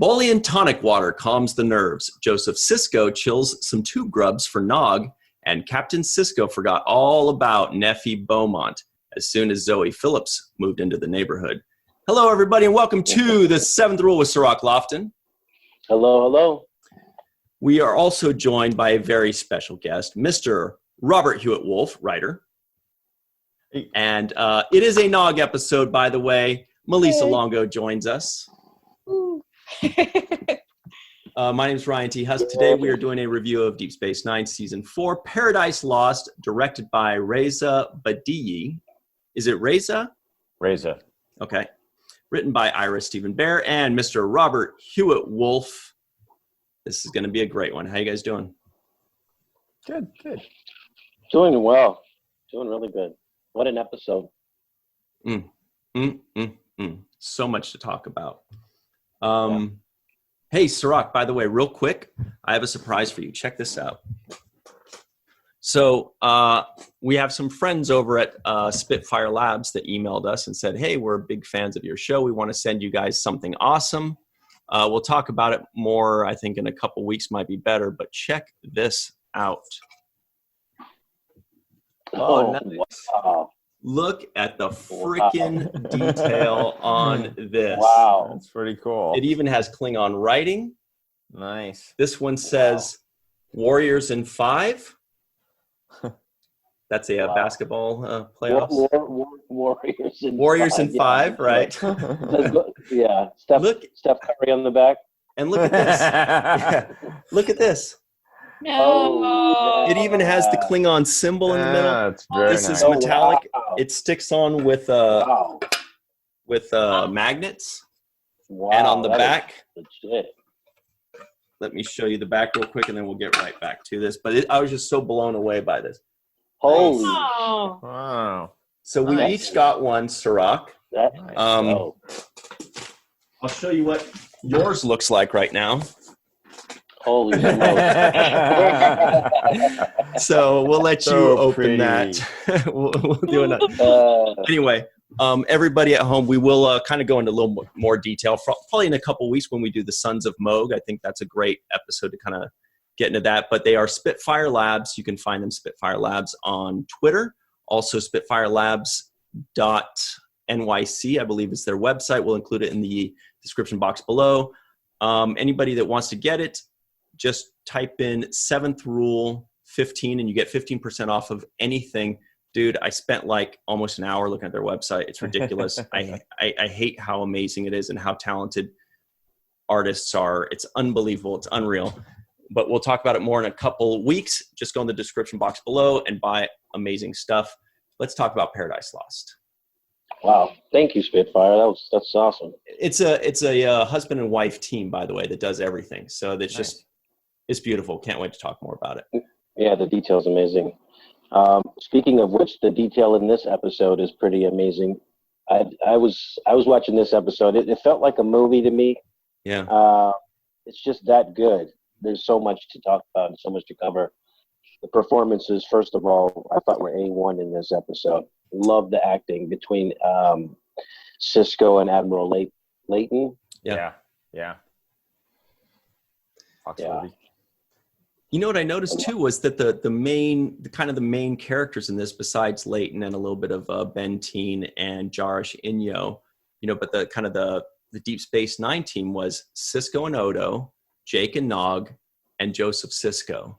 Bolian tonic water calms the nerves. Joseph Sisko chills some tube grubs for Nog, and Captain Sisko forgot all about Nephi Beaumont as soon as Zoe Phillips moved into the neighborhood. Hello, everybody, and welcome to the Seventh Rule with Cirroc Lofton. Hello, hello. We are also joined by a very special guest, Mr. Robert Hewitt Wolfe, writer. And it is a Nog episode, by the way. Malissa Longo joins us. My name is Ryan T. Husk. Today we are doing a review of Deep Space Nine Season 4, Paradise Lost, directed by Reza Badiyi. Is it Reza? Reza. Okay. Written by Ira Stephen Bear and Mr. Robert Hewitt Wolfe. This is going to be a great one. How you guys doing? Good. Doing well. Doing really good. What an episode. So much to talk about. Hey, Cirroc, by the way, real quick, I have a surprise for you. Check this out. So we have some friends over at Spitfire Labs that emailed us and said, hey, we're big fans of your show. We want to send you guys something awesome. We'll talk about it more, I think, in a couple weeks might be better, but check this out. Oh, nice. Wow. Look at the freaking detail on this. Wow. That's pretty cool. It even has Klingon writing. Nice. This one says Warriors in 5. That's a basketball playoffs. Warriors in 5, right? Yeah. Steph Curry on the back. And look at this. Yeah. Look at this. No. It even has the Klingon symbol in the middle. It's very This nice. is metallic. Wow. It sticks on with magnets. Wow. And on the back, Legit. let me show you the back real quick, and then we'll get right back to this. But I was just so blown away by this. Holy. Oh. Wow. So we each got one, Cirroc. That, I'll show you what yours looks like right now. Holy smokes. So we'll let you open that. we'll do another. Anyway, everybody at home, we will kind of go into a little more detail, probably in a couple of weeks when we do the Sons of Moog. I think that's a great episode to kind of get into that. But they are Spitfire Labs. You can find them Spitfire Labs on Twitter. Also spitfirelabs.nyc, I believe is their website. We'll include it in the description box below. Anybody that wants to get it, just type in 7th Rule 15 and you get 15% off of anything. Dude, I spent like almost an hour looking at their website. It's ridiculous. I hate how amazing it is and how talented artists are. It's unbelievable. It's unreal. But we'll talk about it more in a couple weeks. Just go in the description box below and buy amazing stuff. Let's talk about Paradise Lost. Wow. Thank you, Spitfire. That's awesome. It's a husband and wife team, by the way, that does everything. So that's just, it's beautiful. Can't wait to talk more about it. Yeah, the detail's amazing. Speaking of which, the detail in this episode is pretty amazing. I was watching this episode. It felt like a movie to me. Yeah. It's just that good. There's so much to talk about and so much to cover. The performances, first of all, I thought were A1 in this episode. Love the acting between Sisko and Admiral Layton. Yeah. Foxworthy. You know what I noticed too was that the main characters in this, besides Layton and a little bit of Ben Teen and Jarish Inyo, but the Deep Space Nine team was Sisko and Odo, Jake and Nog, and Joseph Sisko,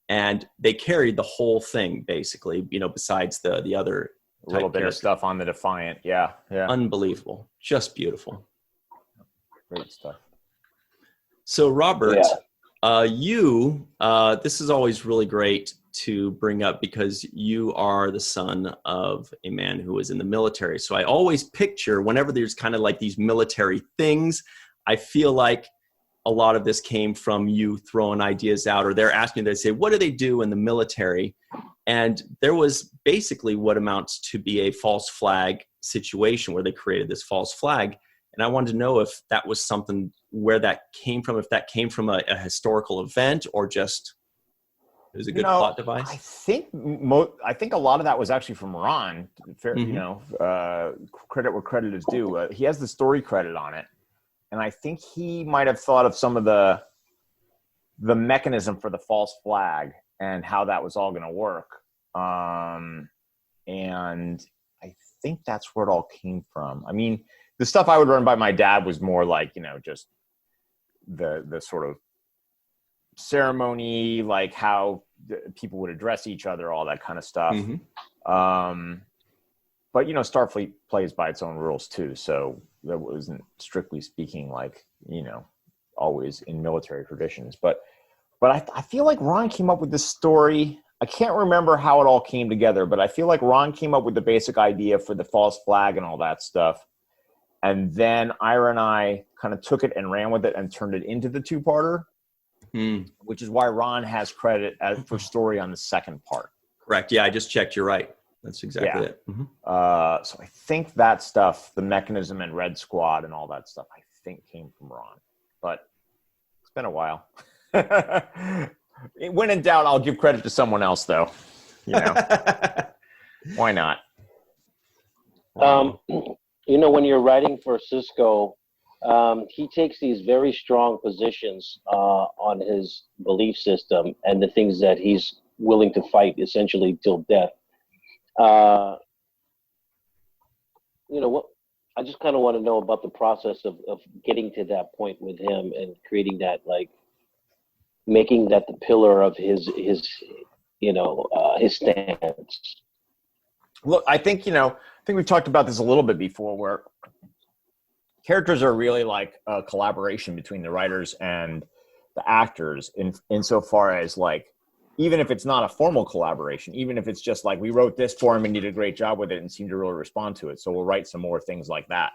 and they carried the whole thing basically. Besides the other A little bit of stuff on the Defiant. Yeah. Unbelievable, just beautiful. Great stuff. So Robert. Yeah. This is always really great to bring up because you are the son of a man who was in the military. So I always picture whenever there's kind of like these military things, I feel like a lot of this came from you throwing ideas out, or they're asking, they say, what do they do in the military? And there was basically what amounts to be a false flag situation where they created this false flag. And I wanted to know if that was something where that came from, if that came from a historical event or just it was a good plot device. I think a lot of that was actually from Ron. Credit where credit is due. He has the story credit on it. and I think he might have thought of some of the mechanism for the false flag and how that was all going to work. And I think that's where it all came from. I mean, the stuff I would run by my dad was more like, just the sort of ceremony, like how people would address each other, all that kind of stuff. But Starfleet plays by its own rules too, so that wasn't strictly speaking like always in military traditions. But I feel like Ron came up with this story. I can't remember how it all came together, but I feel like Ron came up with the basic idea for the false flag and all that stuff. And then Ira and I kind of took it and ran with it and turned it into the two-parter, which is why Ron has credit for story on the second part. Correct. Yeah, I just checked. You're right. That's exactly it. So I think that stuff, the mechanism and Red Squad and all that stuff, I think came from Ron. But it's been a while. When in doubt, I'll give credit to someone else, though. Why not? When you're writing for Sisko, he takes these very strong positions on his belief system and the things that he's willing to fight essentially till death. What I just kind of want to know about the process of getting to that point with him and creating that, like, making that the pillar of his stance. Look, I think we've talked about this a little bit before, where characters are really like a collaboration between the writers and the actors insofar as, like, even if it's not a formal collaboration, even if it's just like, we wrote this for him and did a great job with it and seemed to really respond to it, so we'll write some more things like that,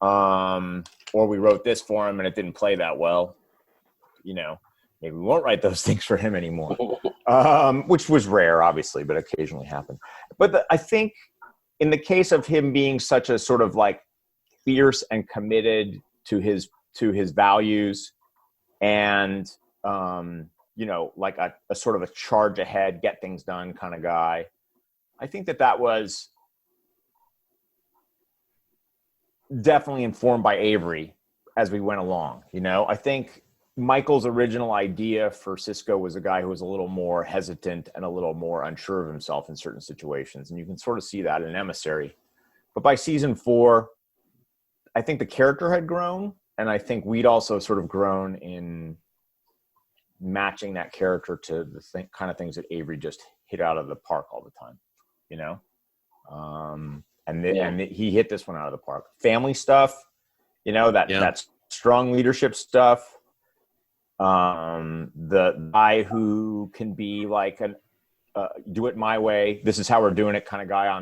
or we wrote this for him and it didn't play that well, maybe we won't write those things for him anymore, which was rare, obviously, but occasionally happened. But I think in the case of him being such a sort of like fierce and committed to his values and, like a sort of a charge ahead, get things done kind of guy, I think that was definitely informed by Avery as we went along. I think Michael's original idea for Sisko was a guy who was a little more hesitant and a little more unsure of himself in certain situations. And you can sort of see that in Emissary. But by season 4, I think the character had grown. And I think we'd also sort of grown in matching that character to the kind of things that Avery just hit out of the park all the time, and he hit this one out of the park. Family stuff, that strong leadership stuff. The guy who can be like do it my way, this is how we're doing it kind of guy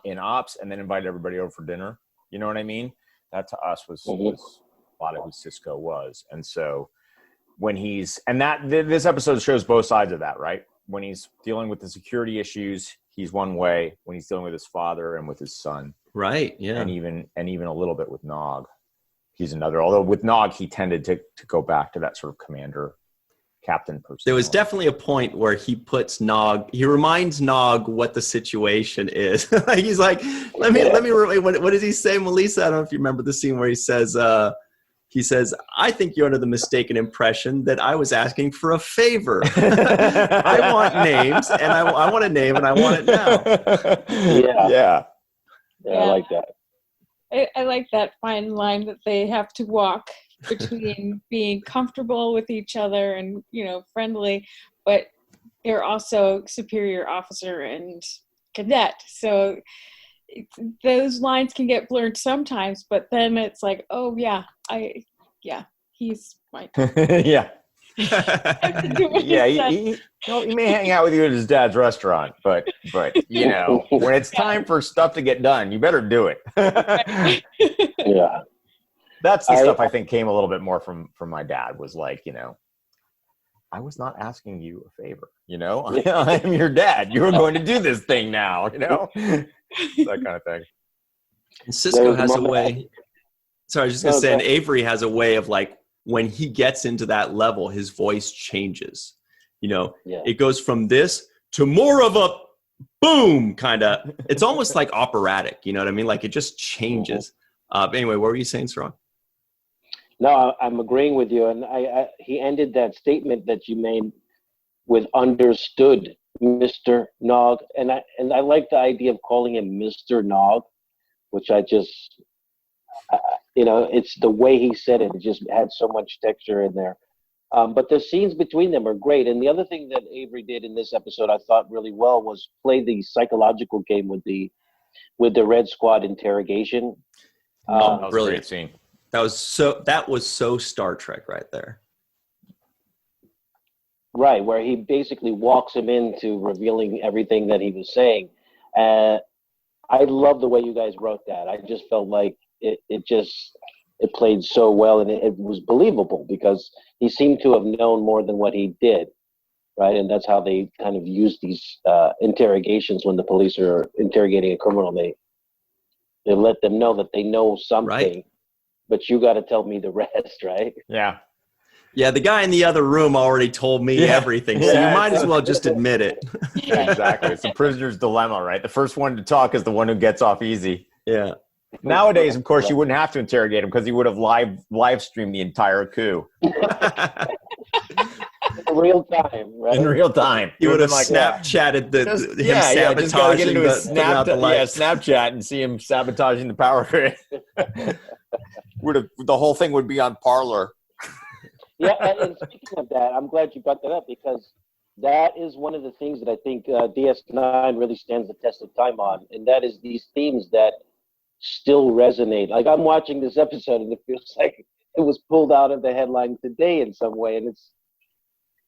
in ops, and then invite everybody over for dinner. You know what I mean? That to us was a lot of who Sisko was. And so when this episode shows both sides of that, right? When he's dealing with the security issues, he's one way. When he's dealing with his father and with his son, right? Yeah, and even a little bit with Nog, he's another. Although with Nog, he tended to go back to that sort of commander, captain person. There was definitely a point where he puts Nog. He reminds Nog what the situation is. Like, he's like, let me. What does he say, Malissa? I don't know if you remember the scene where he says. I think you're under the mistaken impression that I was asking for a favor. I want names, and I want a name, and I want it now. Yeah. I like that. I like that fine line that they have to walk between being comfortable with each other and, friendly, but they're also superior officer and cadet. So those lines can get blurred sometimes, but then it's like, oh yeah, he's my yeah. He may hang out with you at his dad's restaurant, but when it's time for stuff to get done, you better do it. Yeah, that's the stuff I think came a little bit more from my dad. Was like, I was not asking you a favor. I am your dad. You are going to do this thing now. That kind of thing. And Sisko has a way. Sorry, I was just going to say, and Avery has a way of, like, when he gets into that level, his voice changes. It goes from this to more of a boom kind of. It's almost like operatic. You know what I mean? Like, it just changes. Anyway, what were you saying, Cirroc? No, I'm agreeing with you. And he ended that statement that you made with "understood, Mr. Nog," and I like the idea of calling him Mr. Nog, which it's the way he said it. It just had so much texture in there. But the scenes between them are great. And the other thing that Avery did in this episode, I thought really well, was play the psychological game with the Red Squad interrogation. That was brilliant a great scene. That was so Star Trek right there. Right, where he basically walks him into revealing everything that he was saying. I love the way you guys wrote that. I just felt like it played so well, and it was believable because he seemed to have known more than what he did, right? And that's how they kind of use these interrogations when the police are interrogating a criminal. They let them know that they know something, right, but you got to tell me the rest, right? Yeah. Yeah, the guy in the other room already told me everything, so you might as well just admit it. Yeah, exactly. It's the prisoner's dilemma, right? The first one to talk is the one who gets off easy. Yeah. Nowadays, of course, you wouldn't have to interrogate him because he would have live streamed the entire coup. In real time, right? In real time. He would have Snapchatted him sabotaging Snapchat and see him sabotaging the power grid. The whole thing would be on Parlor. Yeah, and speaking of that, I'm glad you brought that up because that is one of the things that I think DS9 really stands the test of time on, and that is these themes that still resonate. Like I'm watching this episode and it feels like it was pulled out of the headline today in some way, and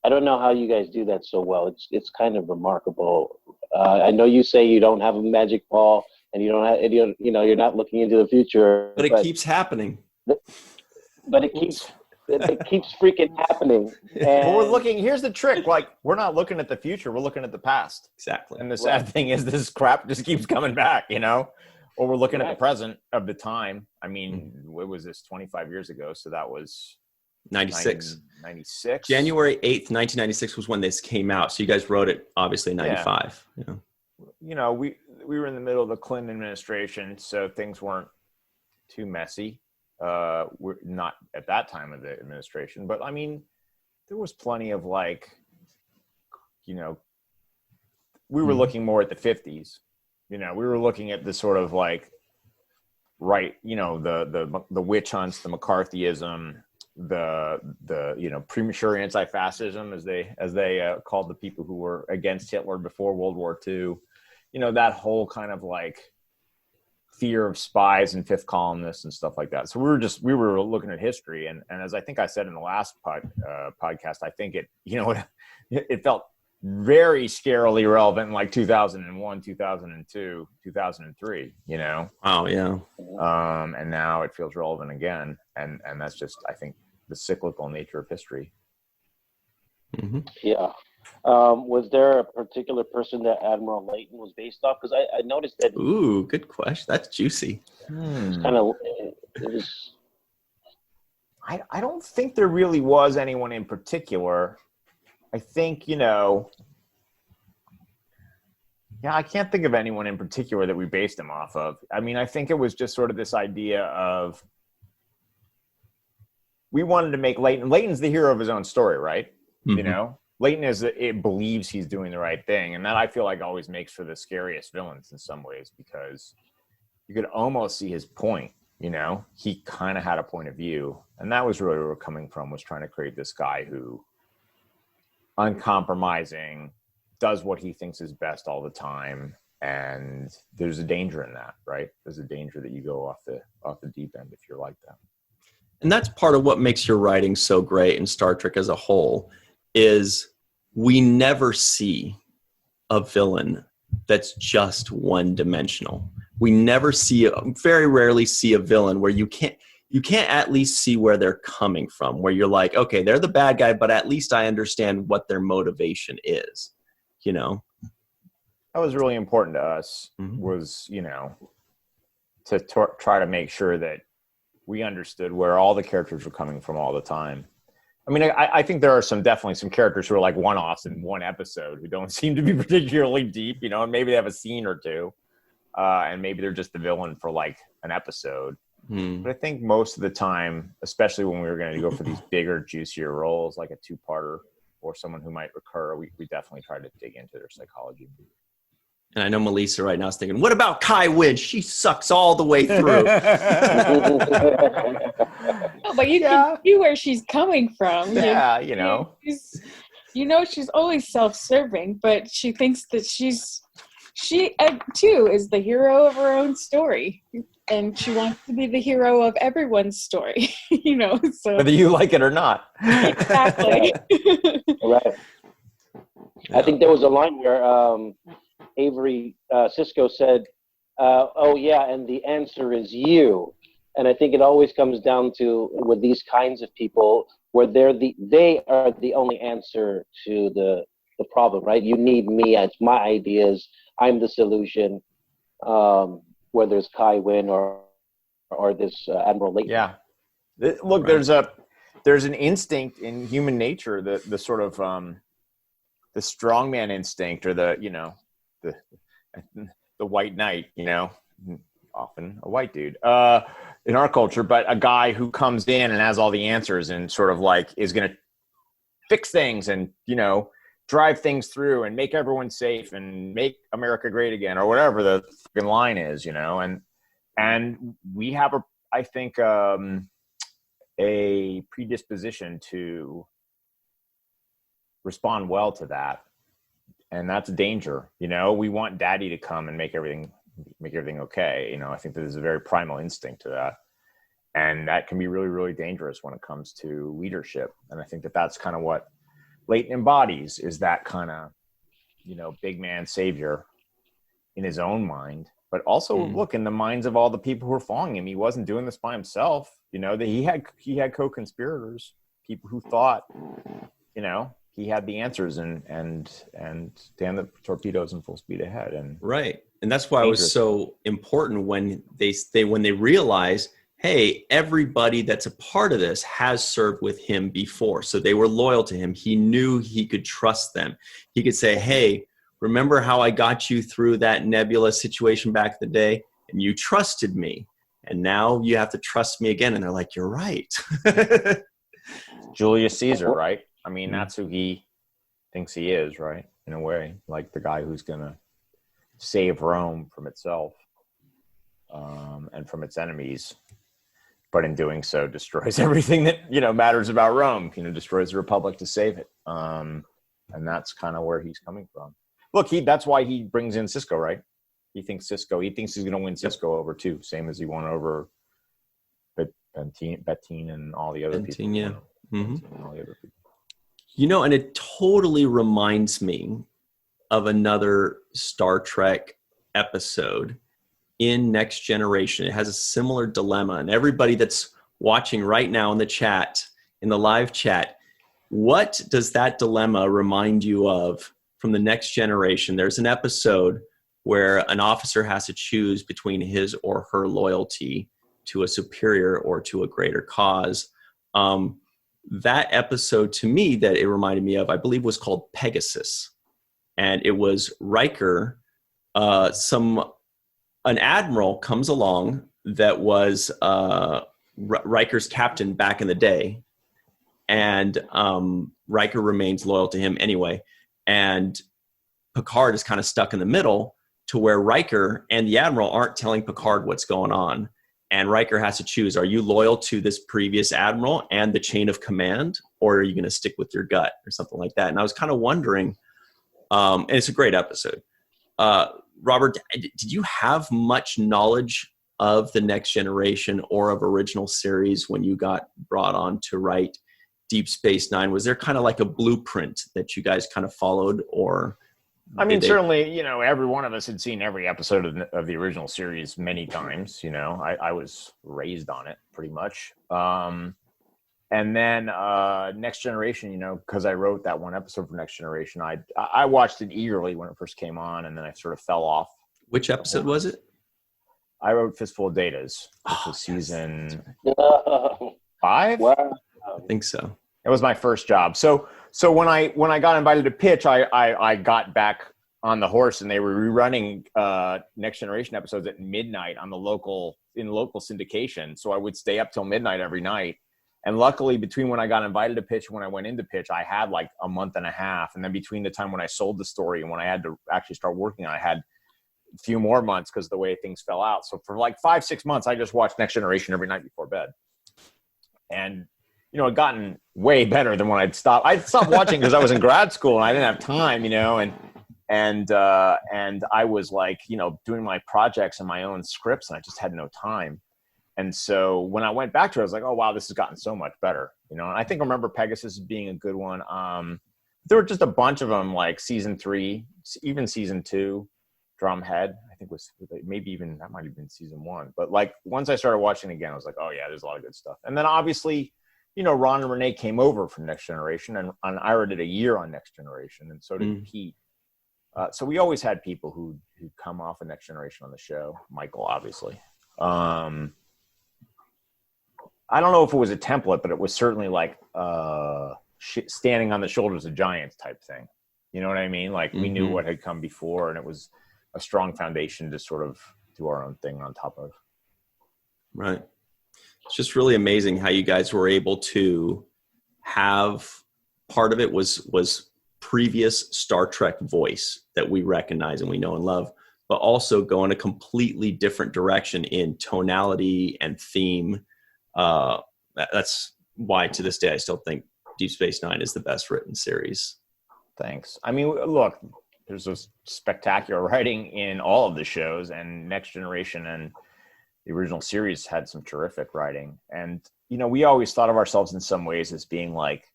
I don't know how you guys do that so well. It's kind of remarkable. I know you say you don't have a magic ball and you don't have, you're not looking into the future, but it keeps happening. But it keeps freaking happening. Well, here's the trick. Like, we're not looking at the future. We're looking at the past. Exactly. And the sad thing is this crap just keeps coming back, Or we're looking at the present of the time. I mean, what was this, 25 years ago? So that was 96. 96. January 8th, 1996 was when this came out. So you guys wrote it, obviously, in 95. Yeah. We were in the middle of the Clinton administration, so things weren't too messy. We're not at that time of the administration, but I mean, there was plenty of we were looking more at the 50s. We were looking at the sort of the witch hunts, the McCarthyism, the premature anti-fascism, as they called the people who were against Hitler before World War II. That whole kind of fear of spies and fifth columnists and stuff like that. So we were looking at history, and as I think I said in the last podcast, I think it felt very scarily relevant in 2001, 2002, 2003, Oh yeah. And now it feels relevant again. And that's just, I think, the cyclical nature of history. Mm-hmm. Yeah. Was there a particular person that Admiral Layton was based off? Because I noticed that. Ooh, good question. That's juicy. It was. I don't think there really was anyone in particular. I think, I can't think of anyone in particular that we based him off of. I mean, I think it was just sort of this idea of we wanted to make Layton. Layton's the hero of his own story, right? Mm-hmm. Layton it believes he's doing the right thing. And that I feel like always makes for the scariest villains in some ways, because you could almost see his point, he kind of had a point of view. And that was really where we're coming from, was trying to create this guy who uncompromising, does what he thinks is best all the time. And there's a danger in that, right? There's a danger that you go off the deep end if you're like that. And that's part of what makes your writing so great in Star Trek as a whole, is we never see a villain that's just one-dimensional. We very rarely see a villain where you can't at least see where they're coming from, where you're like, okay, they're the bad guy, but at least I understand what their motivation is, That was really important to us, was, to try to make sure that we understood where all the characters were coming from all the time. I mean, I think there are definitely some characters who are one-offs in one episode who don't seem to be particularly deep, and maybe they have a scene or two, and maybe they're just the villain for an episode. But I think most of the time, especially when we were going to go for these bigger, juicier roles, like a two-parter or someone who might recur, we definitely try to dig into their psychology. And I know Malissa right now is thinking, what about Kai Wynn? She sucks all the way through. No, but you can see where she's coming from. Yeah, she's always self-serving, but she thinks that she too is the hero of her own story, and she wants to be the hero of everyone's story. So whether you like it or not. Exactly. Right. I think there was a line where Sisko said, "Oh yeah, and the answer is you." And I think it always comes down to, with these kinds of people, where they are the only answer to the problem, right? You need me. It's my ideas. I'm the solution. Whether it's Kai Wynn or this Admiral Layton. Yeah. Look, Right. there's an instinct in human nature, the sort of the strongman instinct, or the white knight, often a white dude in our culture, but a guy who comes in and has all the answers and sort of like is going to fix things and, drive things through and make everyone safe and make America great again, or whatever the fucking line is, and we have I think a predisposition to respond well to that. And that's a danger. We want daddy to come and make everything okay. I think there's a very primal instinct to that. And that can be really, really dangerous when it comes to leadership. And I think that's kind of what Layton embodies, is that kind of, big man savior in his own mind, but also look in the minds of all the people who are following him. He wasn't doing this by himself. That he had co-conspirators, people who thought, he had the answers, and damn the torpedoes in full speed ahead. And Right. And that's why it was so important when they realize, hey, everybody that's a part of this has served with him before. So they were loyal to him. He knew he could trust them. He could say, hey, remember how I got you through that nebula situation back in the day? And you trusted me. And now you have to trust me again. And they're like, you're right. Julius Caesar, right? I mean, that's who he thinks he is, right? In a way, like the guy who's going to save Rome from itself and from its enemies. But in doing so, destroys everything that, matters about Rome, destroys the Republic to save it. And that's kind of where he's coming from. Look, that's why he brings in Sisko, right? He thinks he's going to win Sisko over too, same as he won over Bettine and all the other people. Yeah. And all the other people. And it totally reminds me of another Star Trek episode in Next Generation. It has a similar dilemma. And everybody that's watching right now in the chat, in the live chat, what does that dilemma remind you of from the Next Generation? There's an episode where an officer has to choose between his or her loyalty to a superior or to a greater cause. That episode, to me, that it reminded me of, I believe, was called Pegasus. And it was Riker, an admiral comes along that was Riker's captain back in the day, and Riker remains loyal to him anyway. And Picard is kind of stuck in the middle, to where Riker and the admiral aren't telling Picard what's going on. And Riker has to choose, are you loyal to this previous admiral and the chain of command, or are you going to stick with your gut or something like that? And I was kind of wondering, and it's a great episode. Robert, did you have much knowledge of the Next Generation or of original series when you got brought on to write Deep Space Nine? Was there kind of like a blueprint that you guys kind of followed, or? I mean, certainly, every one of us had seen every episode of the original series many times. I was raised on it pretty much. And then Next Generation, because I wrote that one episode for Next Generation, I watched it eagerly when it first came on, and then I sort of fell off. Which episode was it? I wrote Fistful of Datas, which was season 5. Wow. I think so. It was my first job. So when I got invited to pitch, I got back on the horse, and they were rerunning Next Generation episodes at midnight on the local syndication. So I would stay up till midnight every night. And luckily, between when I got invited to pitch and when I went into pitch, I had like a month and a half. And then between the time when I sold the story and when I had to actually start working on it, I had a few more months because of the way things fell out. So for like 5-6 months, I just watched Next Generation every night before bed. And, you know, it gotten way better than when I'd stopped. I'd stopped watching because I was in grad school and I didn't have time, you know, and I was like, you know, doing my projects and my own scripts, and I just had no time. And so when I went back to it, I was like, oh, wow, this has gotten so much better, you know? And I think I remember Pegasus being a good one. There were just a bunch of them, like season 3, even season 2, Drumhead, I think was maybe even, that might have been season 1. But like once I started watching again, I was like, oh yeah, there's a lot of good stuff. And then obviously, you know, Ron and Renee came over from Next Generation, and Ira did a year on Next Generation, and so did Pete. So we always had people who come off of Next Generation on the show. Michael, obviously. I don't know if it was a template, but it was certainly like standing on the shoulders of giants type thing. You know what I mean? Like we knew what had come before, and it was a strong foundation to sort of do our own thing on top of. Right. It's just really amazing how you guys were able to have part of it was previous Star Trek voice that we recognize and we know and love, but also go in a completely different direction in tonality and theme. That's why to this day I still think Deep Space Nine is the best written series. Thanks. I mean, look, there's a spectacular writing in all of the shows, and Next Generation and the original series had some terrific writing. And, you know, we always thought of ourselves in some ways as being like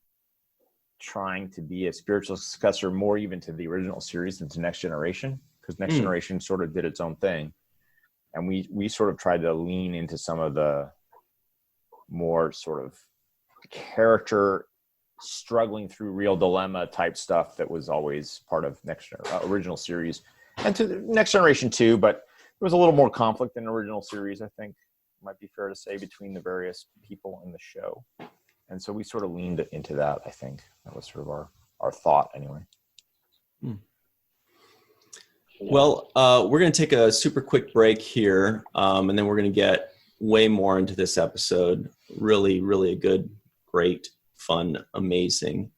trying to be a spiritual successor more even to the original series than to Next Generation, because Next Generation sort of did its own thing. And we sort of tried to lean into some of the more sort of character struggling through real dilemma type stuff that was always part of original series, and to the Next Generation too, but there was a little more conflict in the original series, I think might be fair to say, between the various people in the show. And so we sort of leaned into that. I think that was sort of our thought anyway. Well, we're going to take a super quick break here, and then we're going to get way more into this episode. Really, really a good, great, fun, amazing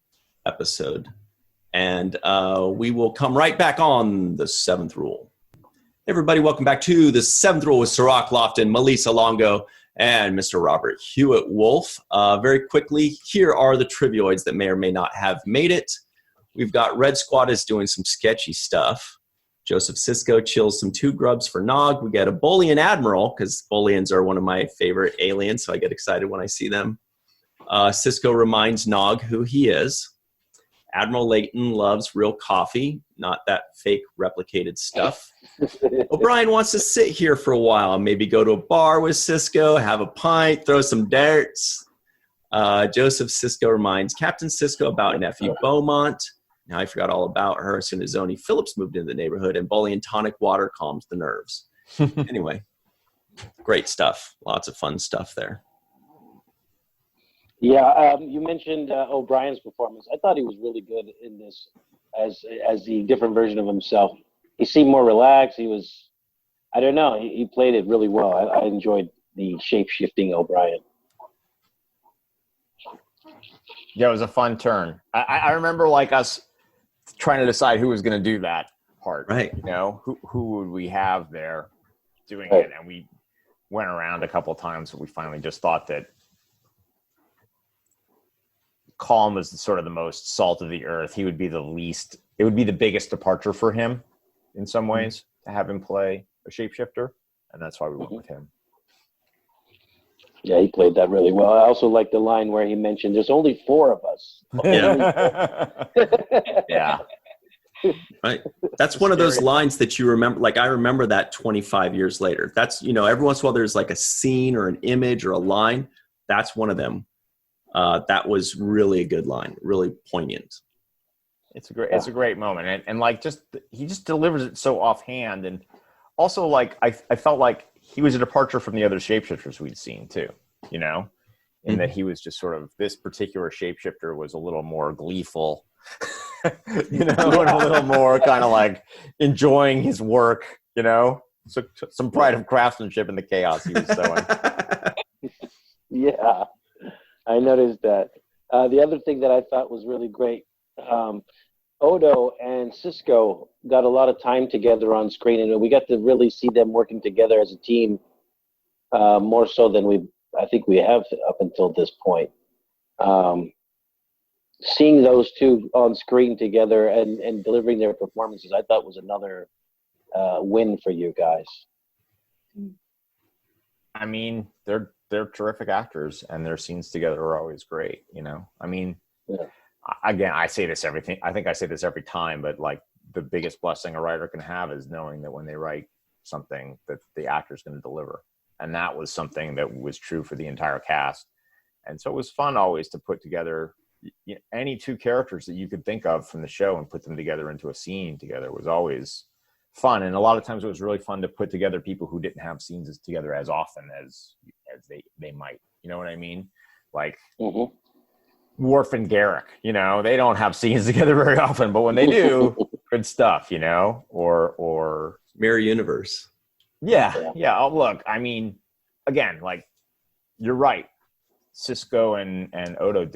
episode. And we will come right back on the Seventh Rule. Hey everybody, welcome back to the Seventh Rule with Cirroc, Lofton, Malissa, Longo, and Mr. Robert Hewitt Wolfe. Very quickly, here are the trivioids that may or may not have made it. We've got Red Squad is doing some sketchy stuff. Joseph Sisko chills some 2 grubs for Nog. We get a Bolian Admiral, because Bolians are one of my favorite aliens, so I get excited when I see them. Sisko reminds Nog who he is. Admiral Layton loves real coffee, not that fake replicated stuff. O'Brien wants to sit here for a while and maybe go to a bar with Sisko, have a pint, throw some darts. Joseph Sisko reminds Captain Sisko about nephew Beaumont. Now I forgot all about her as soon as Zoni Phillips moved into the neighborhood, and Bolian tonic water calms the nerves. Anyway, great stuff. Lots of fun stuff there. Yeah, you mentioned O'Brien's performance. I thought he was really good in this as the different version of himself. He seemed more relaxed. He was, I don't know, he played it really well. I enjoyed the shape-shifting O'Brien. Yeah, it was a fun turn. I remember like us trying to decide who was going to do that part. Right. You know, who would we have there doing Right. it? And we went around a couple of times, but we finally just thought that Colm was sort of the most salt of the earth. He would be the least, it would be the biggest departure for him in some ways to have him play a shapeshifter. And that's why we went with him. Yeah, he played that really well. I also like the line where he mentioned there's only 4 of us. Yeah. Right. That's one of those lines that you remember. Like, I remember that 25 years later. That's, you know, every once in a while there's like a scene or an image or a line. That's one of them. That was really a good line, really poignant. It's a great moment. And like, he just delivers it so offhand. And also like, I felt like he was a departure from the other shapeshifters we'd seen too, you know, in that he was just sort of, this particular shapeshifter was a little more gleeful and a little more kind of like enjoying his work, so some pride of craftsmanship in the chaos he was sowing. Yeah, I noticed that. The other thing that I thought was really great, Odo and Sisko got a lot of time together on screen, and we got to really see them working together as a team more so than I think we have up until this point. Seeing those two on screen together and delivering their performances, I thought was another win for you guys. I mean, they're terrific actors, and their scenes together are always great. I mean, again, I think I say this every time, but like the biggest blessing a writer can have is knowing that when they write something that the actor's going to deliver. And that was something that was true for the entire cast. And so it was fun always to put together any two characters that you could think of from the show and put them together into a scene together was always fun. And a lot of times it was really fun to put together people who didn't have scenes together as often as they might. You know what I mean? Like Worf and Garrick, they don't have scenes together very often, but when they do, good stuff, or Mirror Universe. Yeah. Oh, look, I mean, again, like you're right. Sisko and Odo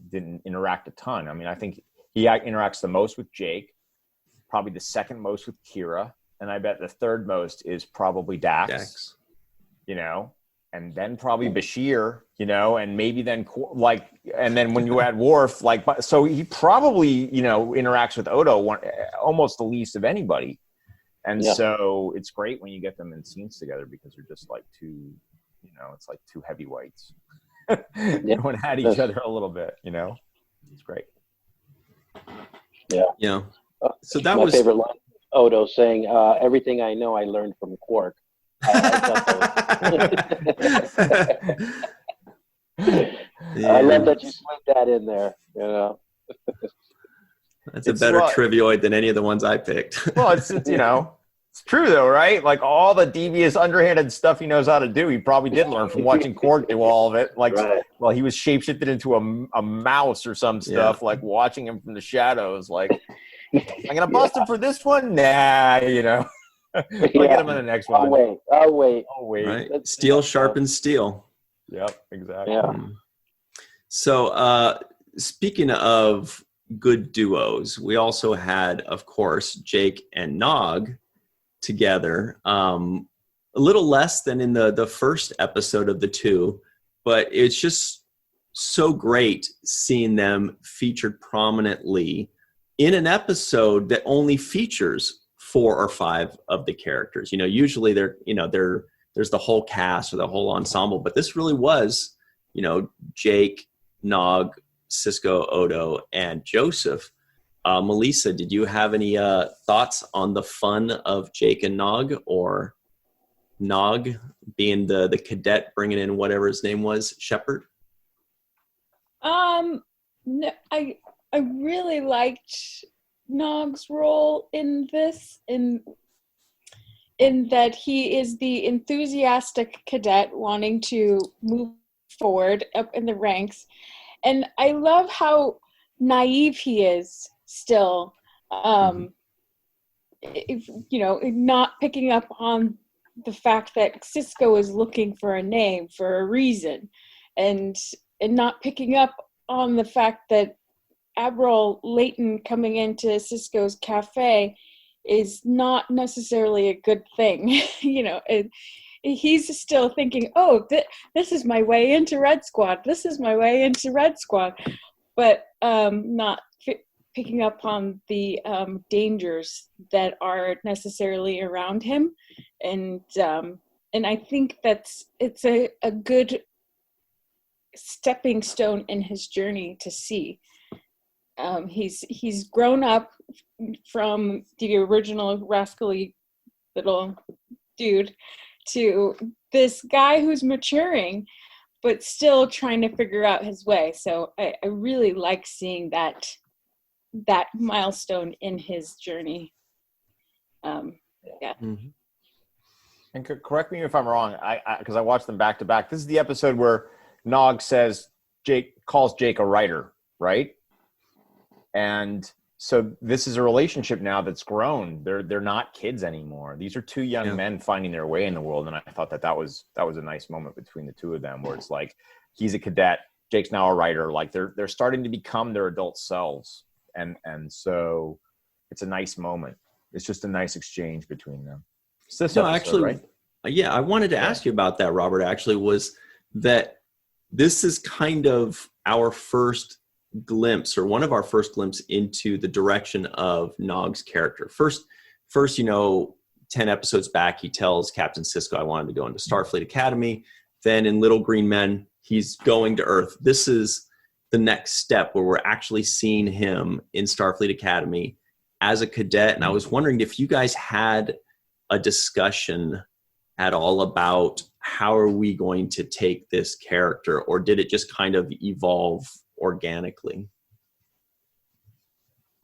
didn't interact a ton. I mean, I think he interacts the most with Jake, probably the second most with Kira, and I bet the third most is probably Dax. And then probably Bashir, and maybe then and then when you add Worf, so he probably interacts with Odo almost the least of anybody. And so it's great when you get them in scenes together because they're just like two, it's like two heavyweights. Going at each other a little bit, It's great. Yeah. So that my was favorite line. Odo saying, "Everything I know, I learned from Quark." I love that you slid that in there. That's a better trivioid than any of the ones I picked. Well, it's it's true though, right? Like all the devious, underhanded stuff he knows how to do, he probably did learn from watching Quark do all of it. Like, well, he was shapeshifted into a mouse or some stuff. Like watching him from the shadows. Like, I'm gonna bust him for this one. Nah, I'll get him in the next one. I'll wait. Right? Steel sharpens steel. Yep, exactly. Yeah. So, speaking of good duos, we also had, of course, Jake and Nog together. A little less than in the first episode of the two, but it's just so great seeing them featured prominently in an episode that only features 4 or 5 of the characters. Usually there's the whole cast or the whole ensemble, but this really was, Jake, Nog, Sisko, Odo, and Joseph. Malissa, did you have any thoughts on the fun of Jake and Nog, or Nog being the cadet bringing in whatever his name was, Shepard? No, I really liked Nog's role in this, in that he is the enthusiastic cadet wanting to move forward up in the ranks, and I love how naive he is still. Not picking up on the fact that Sisko is looking for a name for a reason, and not picking up on the fact that Admiral Layton coming into Sisko's cafe is not necessarily a good thing. He's still thinking, oh, this is my way into Red Squad. This is my way into Red Squad. But not picking up on the dangers that are necessarily around him. And I think it's a good stepping stone in his journey to see. He's grown up from the original rascally little dude to this guy who's maturing, but still trying to figure out his way. So I really like seeing that milestone in his journey. And correct me if I'm wrong, because I watched them back to back. This is the episode where Nog calls Jake a writer, right? And so this is a relationship now that's grown. They're not kids anymore. These are two young men finding their way in the world. And I thought that was a nice moment between the two of them, where it's like, he's a cadet, Jake's now a writer. Like they're starting to become their adult selves. And so it's a nice moment. It's just a nice exchange between them. It's this episode, actually, right? Yeah, I wanted to ask you about that, Robert, actually, was that this is kind of our first glimpse, or one of our first glimpses into the direction of Nog's character. First, 10 episodes back, he tells Captain Sisko, I wanted to go into Starfleet Academy. Then in Little Green Men, he's going to Earth. This is the next step where we're actually seeing him in Starfleet Academy as a cadet. And I was wondering if you guys had a discussion at all about how are we going to take this character, or did it just kind of evolve organically?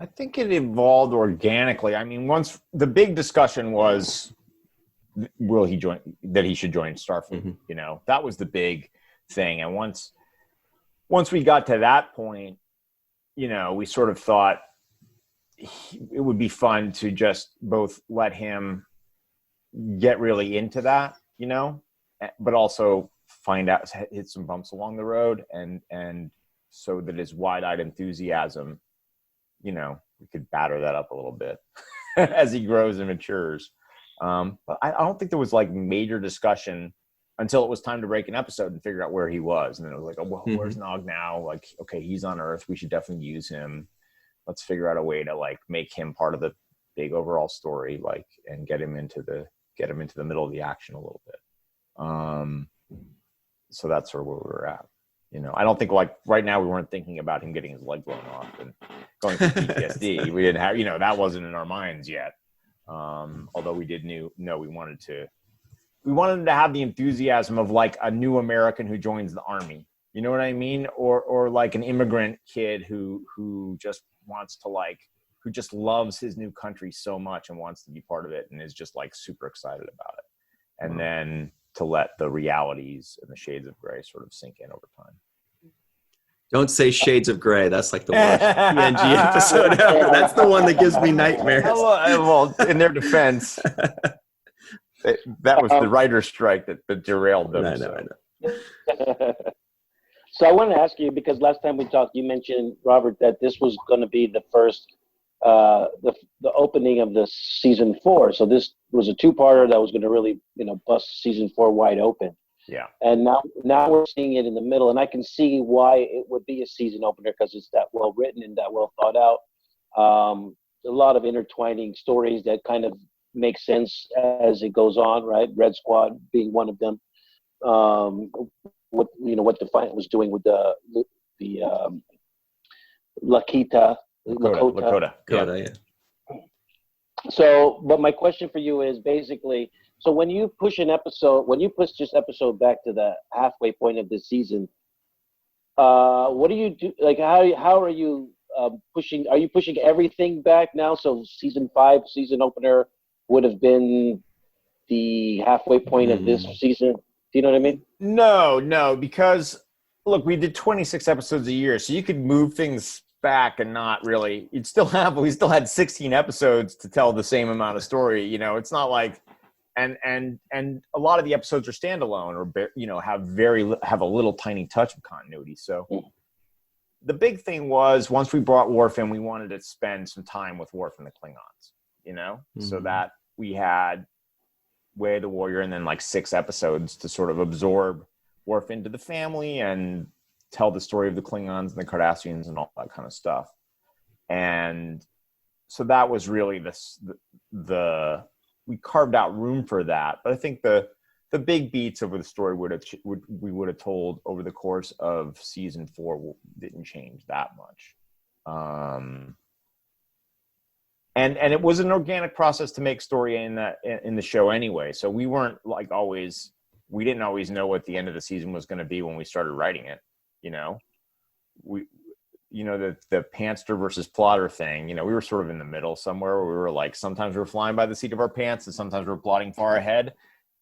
I think it evolved organically. I mean, once the big discussion was, will he join, that he should join Starfleet, that was the big thing. And once we got to that point, we sort of thought it would be fun to just both let him get really into that, but also find out, hit some bumps along the road, and so that his wide-eyed enthusiasm, we could batter that up a little bit as he grows and matures. But I don't think there was like major discussion until it was time to break an episode and figure out where he was. And then it was like, oh, well, where's Nog now? Like, okay, he's on Earth. We should definitely use him. Let's figure out a way to like make him part of the big overall story, like, and get him into the middle of the action a little bit. So that's sort of where we're at. I don't think, like, right now we weren't thinking about him getting his leg blown off and going through PTSD. We didn't have, that wasn't in our minds yet. Although we did know we wanted him to have the enthusiasm of like a new American who joins the army. You know what I mean? Or like an immigrant kid who just wants to who just loves his new country so much and wants to be part of it and is just like super excited about it. And then to let the realities and the shades of gray sort of sink in over time. Don't say Shades of Grey. That's like the worst PNG episode ever. That's the one that gives me nightmares. Well, in their defense, that was the writer's strike that derailed them. I know. So I wanted to ask you, because last time we talked, you mentioned, Robert, that this was going to be the first, the opening of the season 4. So this was a 2-parter that was going to really, bust season 4 wide open. Yeah. And now we're seeing it in the middle, and I can see why it would be a season opener, because it's that well written and that well thought out. A lot of intertwining stories that kind of make sense as it goes on, right? Red Squad being one of them. What Defiant was doing with the Lakota. Yeah. So, but my question for you is basically, so when you push this episode back to the halfway point of the season, what do you do? Like, how are you pushing? Are you pushing everything back now? So season 5, season opener, would have been the halfway point of this season. Do you know what I mean? No, because look, we did 26 episodes a year, so you could move things back and not really. We still had 16 episodes to tell the same amount of story. It's not like, and a lot of the episodes are standalone or have a little tiny touch of continuity. So the big thing was, once we brought Worf in, we wanted to spend some time with Worf and the Klingons. So that we had Way of the Warrior and then like 6 episodes to sort of absorb Worf into the family and tell the story of the Klingons and the Cardassians and all that kind of stuff. And so that was really we carved out room for that. But I think the big beats over the story we would have told over the course of season 4 didn't change that much. And it was an organic process to make story in the show anyway. So we weren't like we didn't always know what the end of the season was going to be when we started writing it. The pantster versus plotter thing, we were sort of in the middle somewhere where we were like, sometimes we were flying by the seat of our pants and sometimes we were plotting far ahead.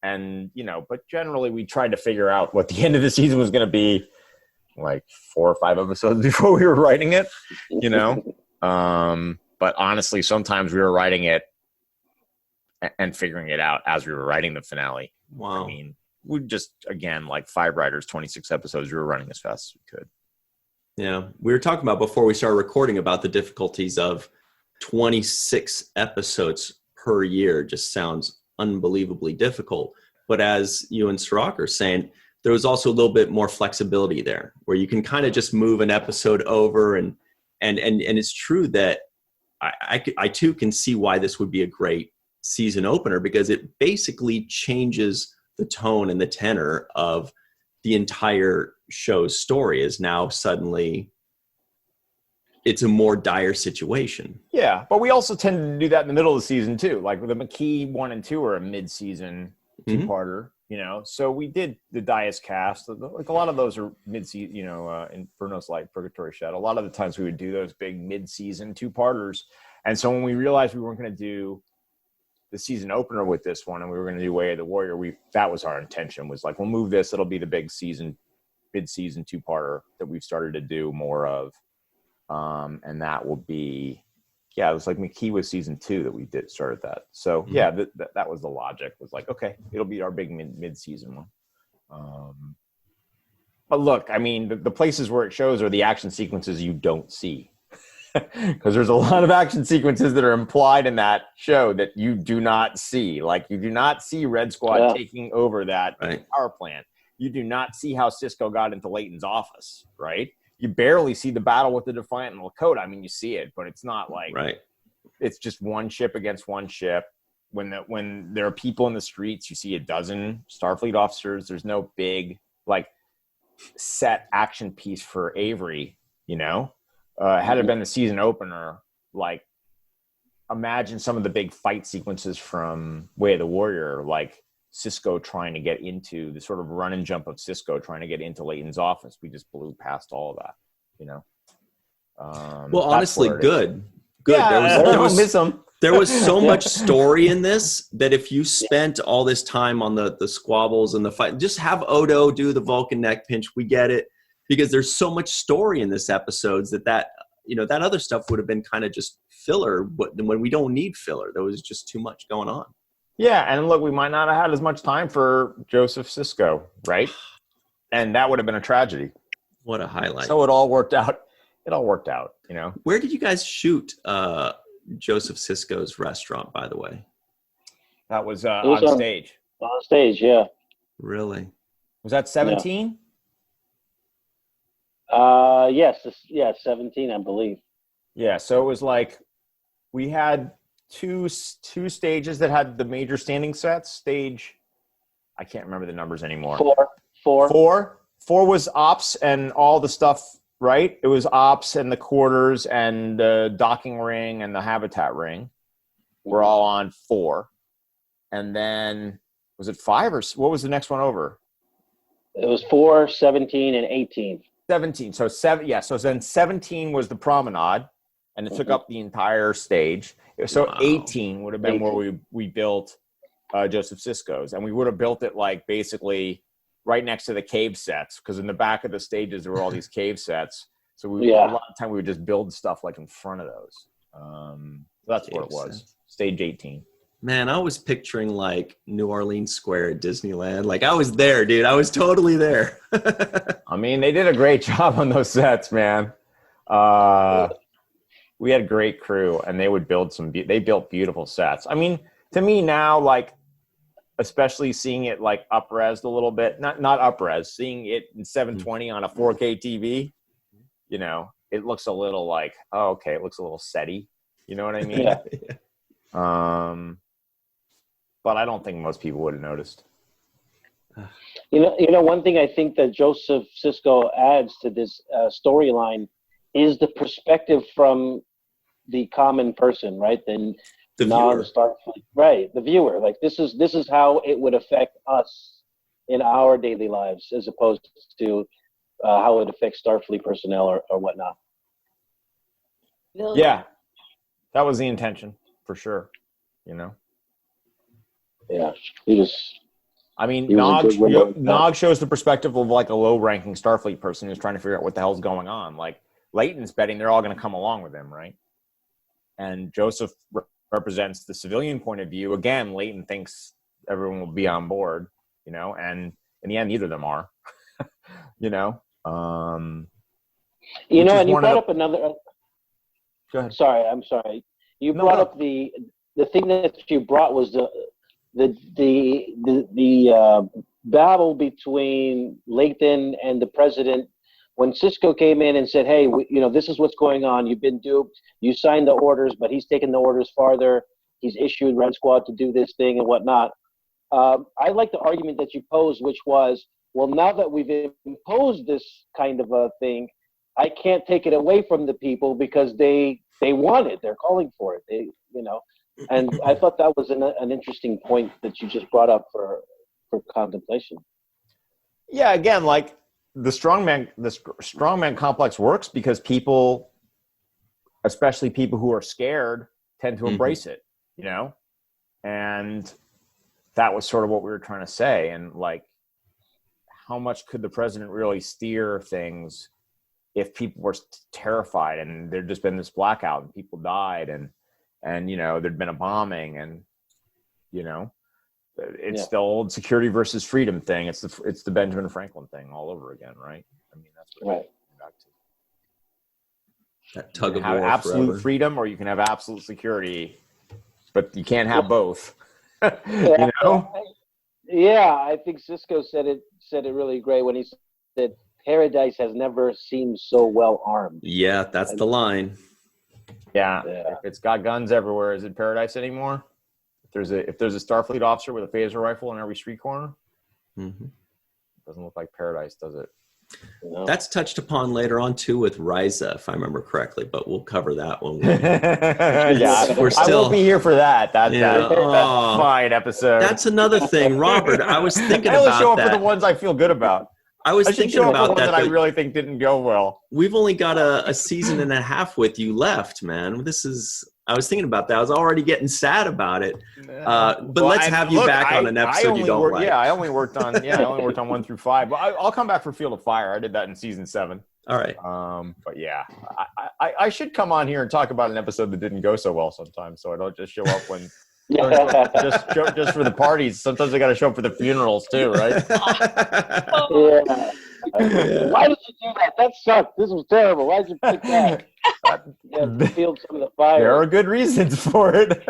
And, but generally we tried to figure out what the end of the season was going to be like 4 or 5 episodes before we were writing it, But honestly, sometimes we were writing it and figuring it out as we were writing the finale. Wow. I mean, we just, again, like 5 writers, 26 episodes, we were running as fast as we could. Yeah. We were talking about before we started recording about the difficulties of 26 episodes per year. Just sounds unbelievably difficult. But as you and Cirroc are saying, there was also a little bit more flexibility there where you can kind of just move an episode over. And it's true that I too can see why this would be a great season opener, because it basically changes the tone and the tenor of the entire show's story. Is now suddenly it's a more dire situation. Yeah, but we also tend to do that in the middle of the season too. Like the McKee 1 and 2 are a mid-season two-parter, you know. So we did the Dias cast. Like a lot of those are mid-season, you know, Inferno's Light, Purgatory Shadow. A lot of the times we would do those big mid-season two-parters. And so when we realized we weren't going to do the season opener with this one and we were going to do Way of the Warrior, that was our intention, was like, we'll move this. It'll be the big mid-season two-parter that we've started to do more of. And that will be, it was like McKee was season 2 that we started that. So that was the logic, was like, okay, it'll be our big mid-season one. But look, I mean, the places where it shows are the action sequences you don't see. Because there's a lot of action sequences that are implied in that show that you do not see. Like, you do not see Red Squad taking over that power plant. You do not see how Sisko got into Layton's office, right? You barely see the battle with the Defiant and Lakota. I mean, you see it, but it's not like it's just one ship against one ship. When there are people in the streets, you see a dozen Starfleet officers. There's no big, like, set action piece for Avery, you know? Had it been the season opener, like, imagine some of the big fight sequences from Way of the Warrior, like Sisko trying to get into the sort of run and jump of Sisko trying to get into Layton's office. We just blew past all of that, you know? Well, honestly, good. Yeah, there was so much story in this that if you spent all this time on the squabbles and the fight, just have Odo do the Vulcan neck pinch. We get it. Because there's so much story in this episodes that other stuff would have been kind of just filler. But when we don't need filler, there was just too much going on. Yeah, and look, we might not have had as much time for Joseph Sisko, right? And that would have been a tragedy. What a highlight! So it all worked out. It all worked out, you know. Where did you guys shoot Joseph Sisko's restaurant, by the way? That was on stage. On stage, yeah. Really? Was that 17? Yeah. Yes, 17, I believe. Yeah, so it was like we had two stages that had the major standing sets. Stage, I can't remember the numbers anymore. Four was ops and all the stuff, right? It was ops and the quarters and the docking ring and the habitat ring. We're all on 4. And then, was it 5 or what was the next one over? It was 4, 17, and 18. 17. So then 17 was the promenade, and it took up the entire stage. So 18 would have been where we built Joseph Sisko's, and we would have built it like basically right next to the cave sets, because in the back of the stages there were all these cave sets. So a lot of time we would just build stuff like in front of those. That's what it was. Stage 18. Man, I was picturing like New Orleans Square at Disneyland. Like, I was there, dude. I was totally there. I mean, they did a great job on those sets, man. We had a great crew, and they would build they built beautiful sets. I mean, to me now, like, especially seeing it like up-resed a little bit, not up-res, seeing it in 720 on a 4K TV, you know, it looks a little like, oh, okay, it looks a little setty. You know what I mean? Yeah. But I don't think most people would have noticed. You know, one thing I think that Joseph Sisko adds to this storyline is the perspective from the common person, right? The non-Starfleet, right? The viewer. Like, this is how it would affect us in our daily lives, as opposed to how it affects Starfleet personnel or whatnot. Yeah, that was the intention for sure. You know. Yeah, Nog shows the perspective of like a low-ranking Starfleet person who's trying to figure out what the hell's going on. Like, Layton's betting they're all going to come along with him, right? and Joseph represents the civilian point of view. Again, Leighton thinks everyone will be on board, and in the end, neither of them are, and you brought up another. Go ahead. Sorry, I'm sorry. You brought up the thing that you brought was the battle between Leighton and the president when Sisko came in and said, "Hey, this is what's going on. You've been duped. You signed the orders, but he's taken the orders farther. He's issued Red Squad to do this thing and whatnot." I like the argument that you posed, which was, well, now that we've imposed this kind of a thing, I can't take it away from the people because they want it. They're calling for it. And I thought that was an interesting point that you just brought up for contemplation. Yeah, again, like the strongman complex works because people, especially people who are scared, tend to embrace it, and that was sort of what we were trying to say. And like, how much could the president really steer things if people were terrified and there'd just been this blackout and people died and there'd been a bombing and it's the old security versus freedom thing. It's the Benjamin Franklin thing all over again, right? I mean, that's what right. Back to. That tug of war. Have absolute forever. freedom, or you can have absolute security, but you can't have both. Yeah, I think Sisko said it really great when he said, "Paradise has never seemed so well armed." Yeah, that's the line. Yeah. If it's got guns everywhere, is it paradise anymore? If there's a Starfleet officer with a phaser rifle in every street corner, doesn't look like paradise, does it? No. That's touched upon later on too with Ryza, if I remember correctly, but we'll cover that one. I won't be here for that. That's fine episode. That's another thing, Robert. I was thinking I only about show up that. for the ones I feel good about. I should thinking show about up that I really think didn't go well. We've only got a season and a half with you left, man. I was thinking about that. I was already getting sad about it. But let's have you back on an episode you don't like. Yeah, I only worked on 1 through 5. But I'll come back for Field of Fire. I did that in season 7. All right. But yeah, I should come on here and talk about an episode that didn't go so well sometimes, so I don't just show up when just for the parties. Sometimes I got to show up for the funerals too, right? Yeah. Why did you do that? That sucked. This was terrible. Why did you pick that? Yeah, feel some of the fire. There are good reasons for it.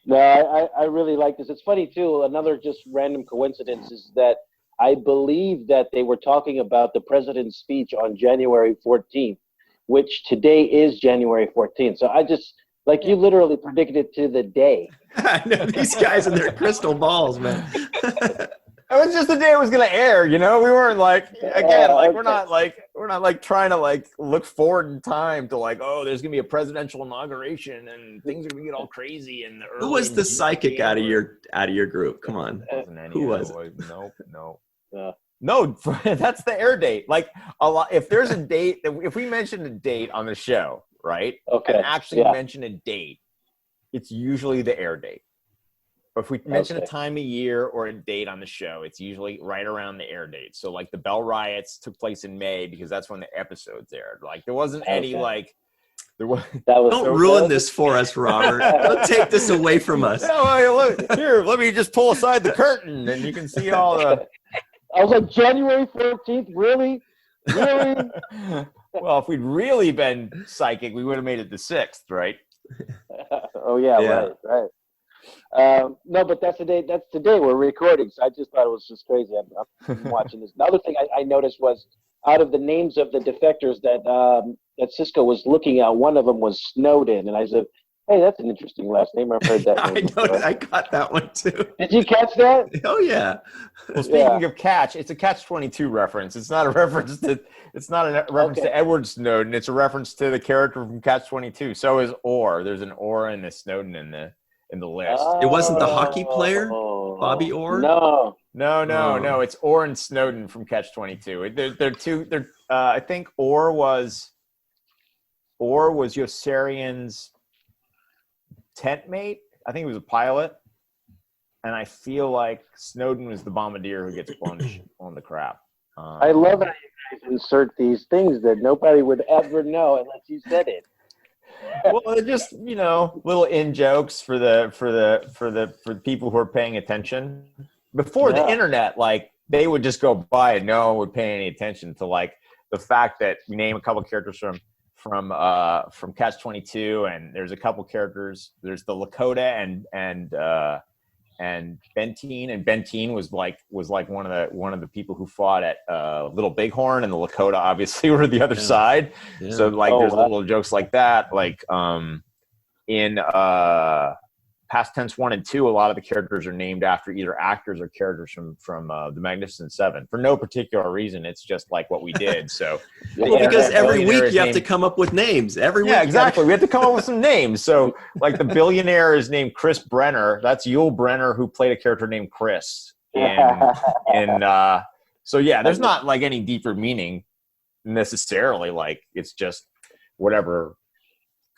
No, I really like this. It's funny too. Another just random coincidence is that I believe that they were talking about the president's speech on January 14th, which today is January 14th. So I just, like, you literally predicted it to the day. I know these guys and their crystal balls, man. It was just the day it was going to air, We weren't we're not trying to look forward in time to there's going to be a presidential inauguration and things are going to get all crazy and who was the psychic out of your group? Come on. Who was it? No, that's the air date. If there's a date if we mention a date on the show, right? Okay. And actually mention a date, it's usually the air date. But if we mention a time of year or a date on the show, it's usually right around the air date. So the Bell Riots took place in May because that's when the episodes aired. There wasn't any Don't ruin this for us, Robert. Don't take this away from us. Here, let me just pull aside the curtain and you can see all the... I was like, January 14th? Really? Really? Well, if we'd really been psychic, we would have made it the 6th, right? Oh, yeah. Right. No, but that's the day. That's the day we're recording. So I just thought it was just crazy. I'm watching this. Another thing I noticed was out of the names of the defectors that Sisko was looking at, one of them was Snowden, and I said, "Hey, that's an interesting last name. I've heard that." I got that one too. Did you catch that? Oh yeah. Well, speaking of catch, it's a Catch-22 reference. It's not a reference to. It's not a reference to Edward Snowden. It's a reference to the character from Catch-22. So is Orr. There's an Orr and a Snowden in the list. It wasn't the hockey player, Bobby Orr? No. It's Orr and Snowden from Catch-22. They're two. I think Orr was Yossarian's tent mate. I think he was a pilot. And I feel like Snowden was the bombardier who gets blown to crap. I love how you guys insert these things that nobody would ever know unless you said it. Well, they're just little in jokes for the people who are paying attention. Before the internet, like they would just go by and no one would pay any attention to like the fact that we name a couple characters from Catch-22, and there's a couple characters. There's the Lakota and Benteen, and Benteen was like one of the people who fought at Little Bighorn, and the Lakota obviously were the other side. Yeah. So like there's little jokes like that. Like in Past Tense 1 and 2, a lot of the characters are named after either actors or characters from the Magnificent Seven for no particular reason. It's just like what we did. So because every week you have to come up with names. Every week, exactly. We have to come up with some names. So like the billionaire is named Chris Brenner. That's Yul Brenner, who played a character named Chris. And so yeah, there's not like any deeper meaning necessarily. Like it's just whatever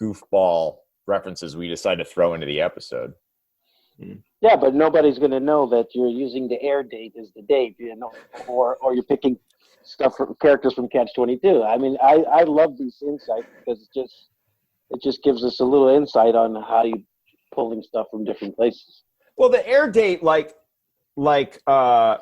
goofball references we decide to throw into the episode. Yeah, but nobody's going to know that you're using the air date as the date, or you're picking stuff from characters from Catch-22. I mean, I love these insights because it just gives us a little insight on how you pulling stuff from different places. Well, the air date, like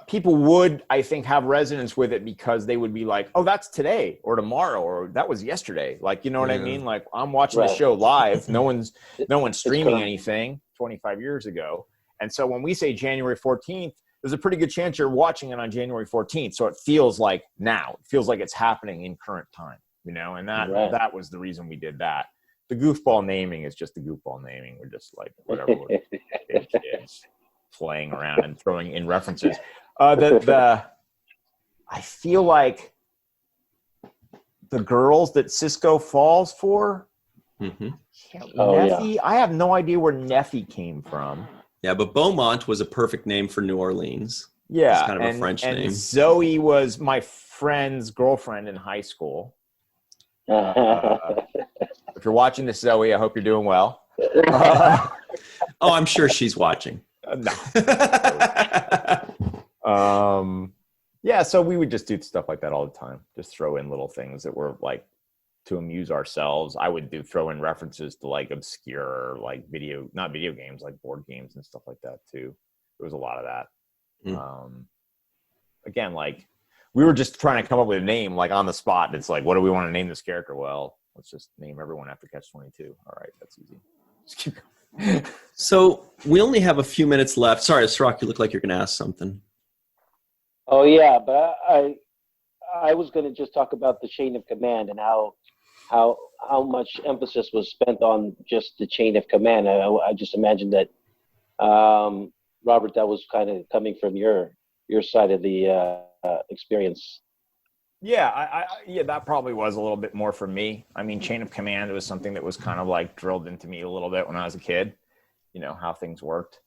people would, I think, have resonance with it because they would be like, oh, that's today or tomorrow, or that was yesterday. Like, you know what I mean? Like I'm watching the show live. No one's streaming anything 25 years ago. And so when we say January 14th, there's a pretty good chance you're watching it on January 14th. So it feels like now. It feels like it's happening in current time, and that was the reason we did that. The goofball naming is just the goofball naming. We're just like, whatever, kids playing around and throwing in references. I feel like the girls that Sisko falls for, Neffy, I have no idea where Neffy came from. Yeah, but Beaumont was a perfect name for New Orleans. Yeah. It's kind of a French name. Zoe was my friend's girlfriend in high school. If you're watching this, Zoe, I hope you're doing well. Oh, I'm sure she's watching. No. Yeah, so we would just do stuff like that all the time. Just throw in little things that were like to amuse ourselves. I would throw in references to like obscure, like not video games, like board games and stuff like that too. There was a lot of that. Again, like we were just trying to come up with a name like on the spot. It's like, what do we want to name this character? Well, let's just name everyone after Catch-22. All right, that's easy. Just keep going. So we only have a few minutes left. Sorry, Cirroc, you look like you're going to ask something. Oh yeah, but I was going to just talk about the chain of command and how much emphasis was spent on just the chain of command. I just imagined that, Robert, that was kind of coming from your side of the experience. Yeah, yeah, that probably was a little bit more for me. I mean, chain of command was something that was kind of like drilled into me a little bit when I was a kid, how things worked.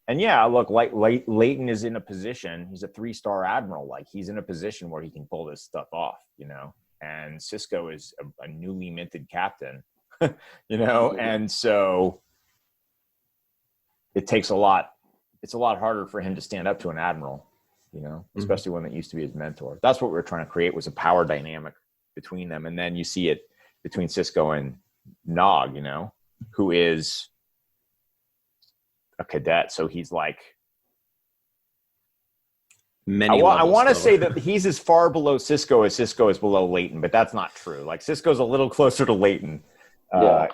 And yeah, look, Leighton is in a position, he's a 3-star admiral. Like he's in a position where he can pull this stuff off, and Sisko is a newly minted captain, and so it takes a lot. It's a lot harder for him to stand up to an admiral. Especially one that used to be his mentor. That's what we were trying to create, was a power dynamic between them. And then you see it between Sisko and Nog, who is a cadet. So he's like, I want to say that he's as far below Sisko as Sisko is below Leighton, but that's not true. Like Sisko's a little closer to Leighton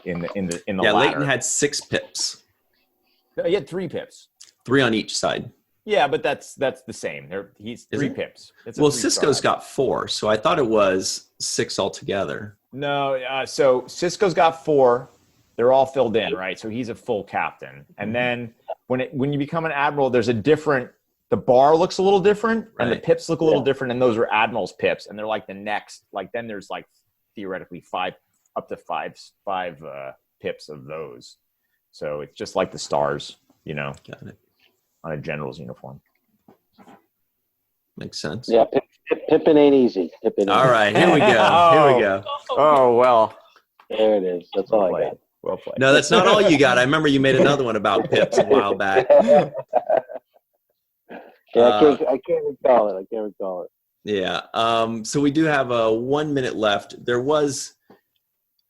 in the ladder. Leighton had 6 pips. No, he had 3 pips. 3 on each side. Yeah, but that's the same. He's 3 pips. Well, Sisko's got 4, so I thought it was 6 altogether. No, so Sisko's got 4. They're all filled in, right? So he's a full captain. And then when you become an admiral, there's the bar looks a little different, and the pips look a little different, and those are admiral's pips, and they're like the next. Like then there's like theoretically 5 up to 5 pips of those. So it's just like the stars, Got it. On a general's uniform. Makes sense. Yeah, Pippin ain't easy. All right, here we go. Here we go. Oh, well. There it is. That's all I got. Well played. No, that's not all you got. I remember you made another one about pips a while back. Yeah, I can't recall it. Yeah. So we do have 1 minute left. There was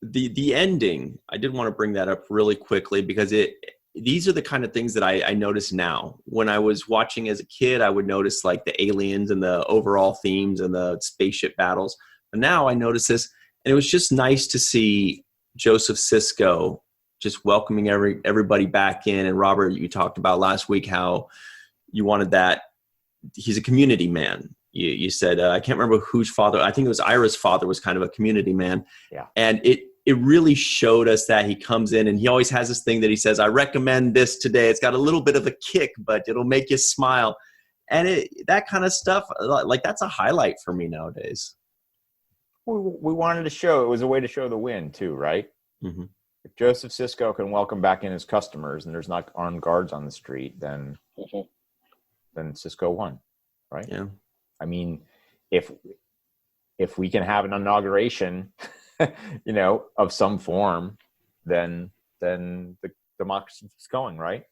the ending, I did want to bring that up really quickly because these are the kind of things that I notice now. When I was watching as a kid, I would notice like the aliens and the overall themes and the spaceship battles. But now I notice this, and it was just nice to see Joseph Sisko just welcoming everybody back in. And Robert, you talked about last week how you wanted that. He's a community man. You said, I can't remember whose father, I think it was Ira's father was kind of a community man. Yeah. And it really showed us that he comes in and he always has this thing that he says, I recommend this today. It's got a little bit of a kick, but it'll make you smile. And that kind of stuff, like that's a highlight for me nowadays. We wanted to show, it was a way to show the win too, right? Mm-hmm. If Joseph Sisko can welcome back in his customers and there's not armed guards on the street, then Sisko won, right? Yeah. I mean, if we can have an inauguration, of some form, then the democracy keeps going, right?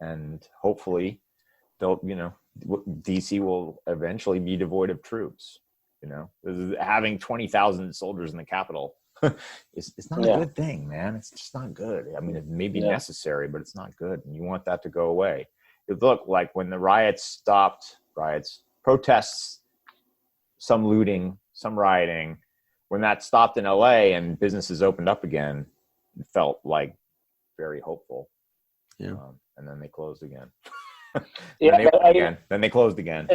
And hopefully, DC will eventually be devoid of troops. Having 20,000 soldiers in the Capitol it's not a good thing, man. It's just not good. I mean, it may be necessary, but it's not good. And you want that to go away. Look, like when the protests, some looting, some rioting, when that stopped in LA and businesses opened up again, it felt like very hopeful. Yeah. And then they closed again. Then they closed again.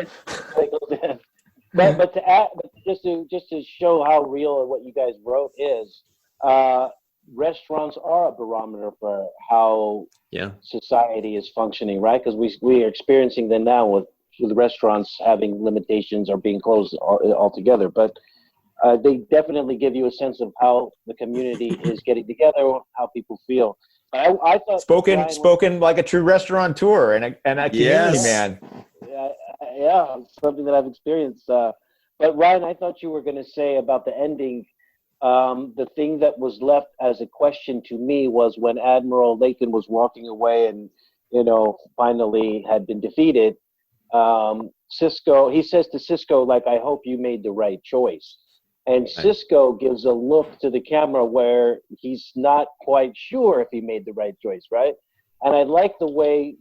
But to add, just to show how real what you guys wrote is, restaurants are a barometer for how society is functioning, right? Because we are experiencing them now with restaurants having limitations or being closed altogether. But they definitely give you a sense of how the community is getting together, how people feel. I thought spoken like a true restaurateur and a community man. Yeah, something that I've experienced. But Ryan, I thought you were going to say about the ending. The thing that was left as a question to me was when Admiral Layton was walking away and finally had been defeated. Sisko, he says to Sisko, like, I hope you made the right choice. And Sisko gives a look to the camera where he's not quite sure if he made the right choice, right? And I like the way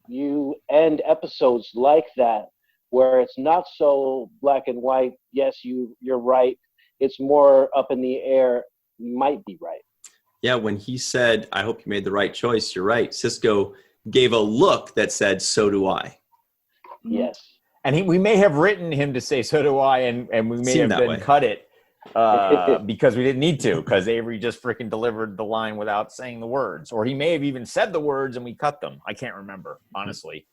you end episodes like that, where it's not so black and white. Yes, you're right. It's more up in the air. You might be right. Yeah, when he said, I hope you made the right choice, you're right. Sisko gave a look that said, so do I. Yes. And we may have written him to say, so do I, and we may have then cut it because we didn't need to, because Avery just freaking delivered the line without saying the words. Or he may have even said the words and we cut them. I can't remember, honestly.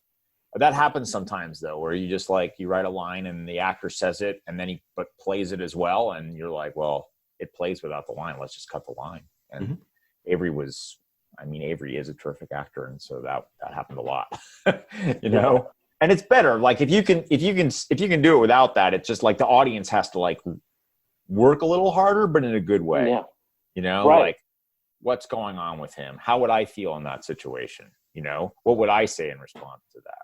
That happens sometimes, though, where you just you write a line and the actor says it and then he plays it as well. And you're like, well, it plays without the line. Let's just cut the line. And Avery is a terrific actor. And so that happened a lot, And it's better. Like if you can do it without that, it's just like the audience has to work a little harder, but in a good way. Yeah. Like what's going on with him? How would I feel in that situation? What would I say in response to that?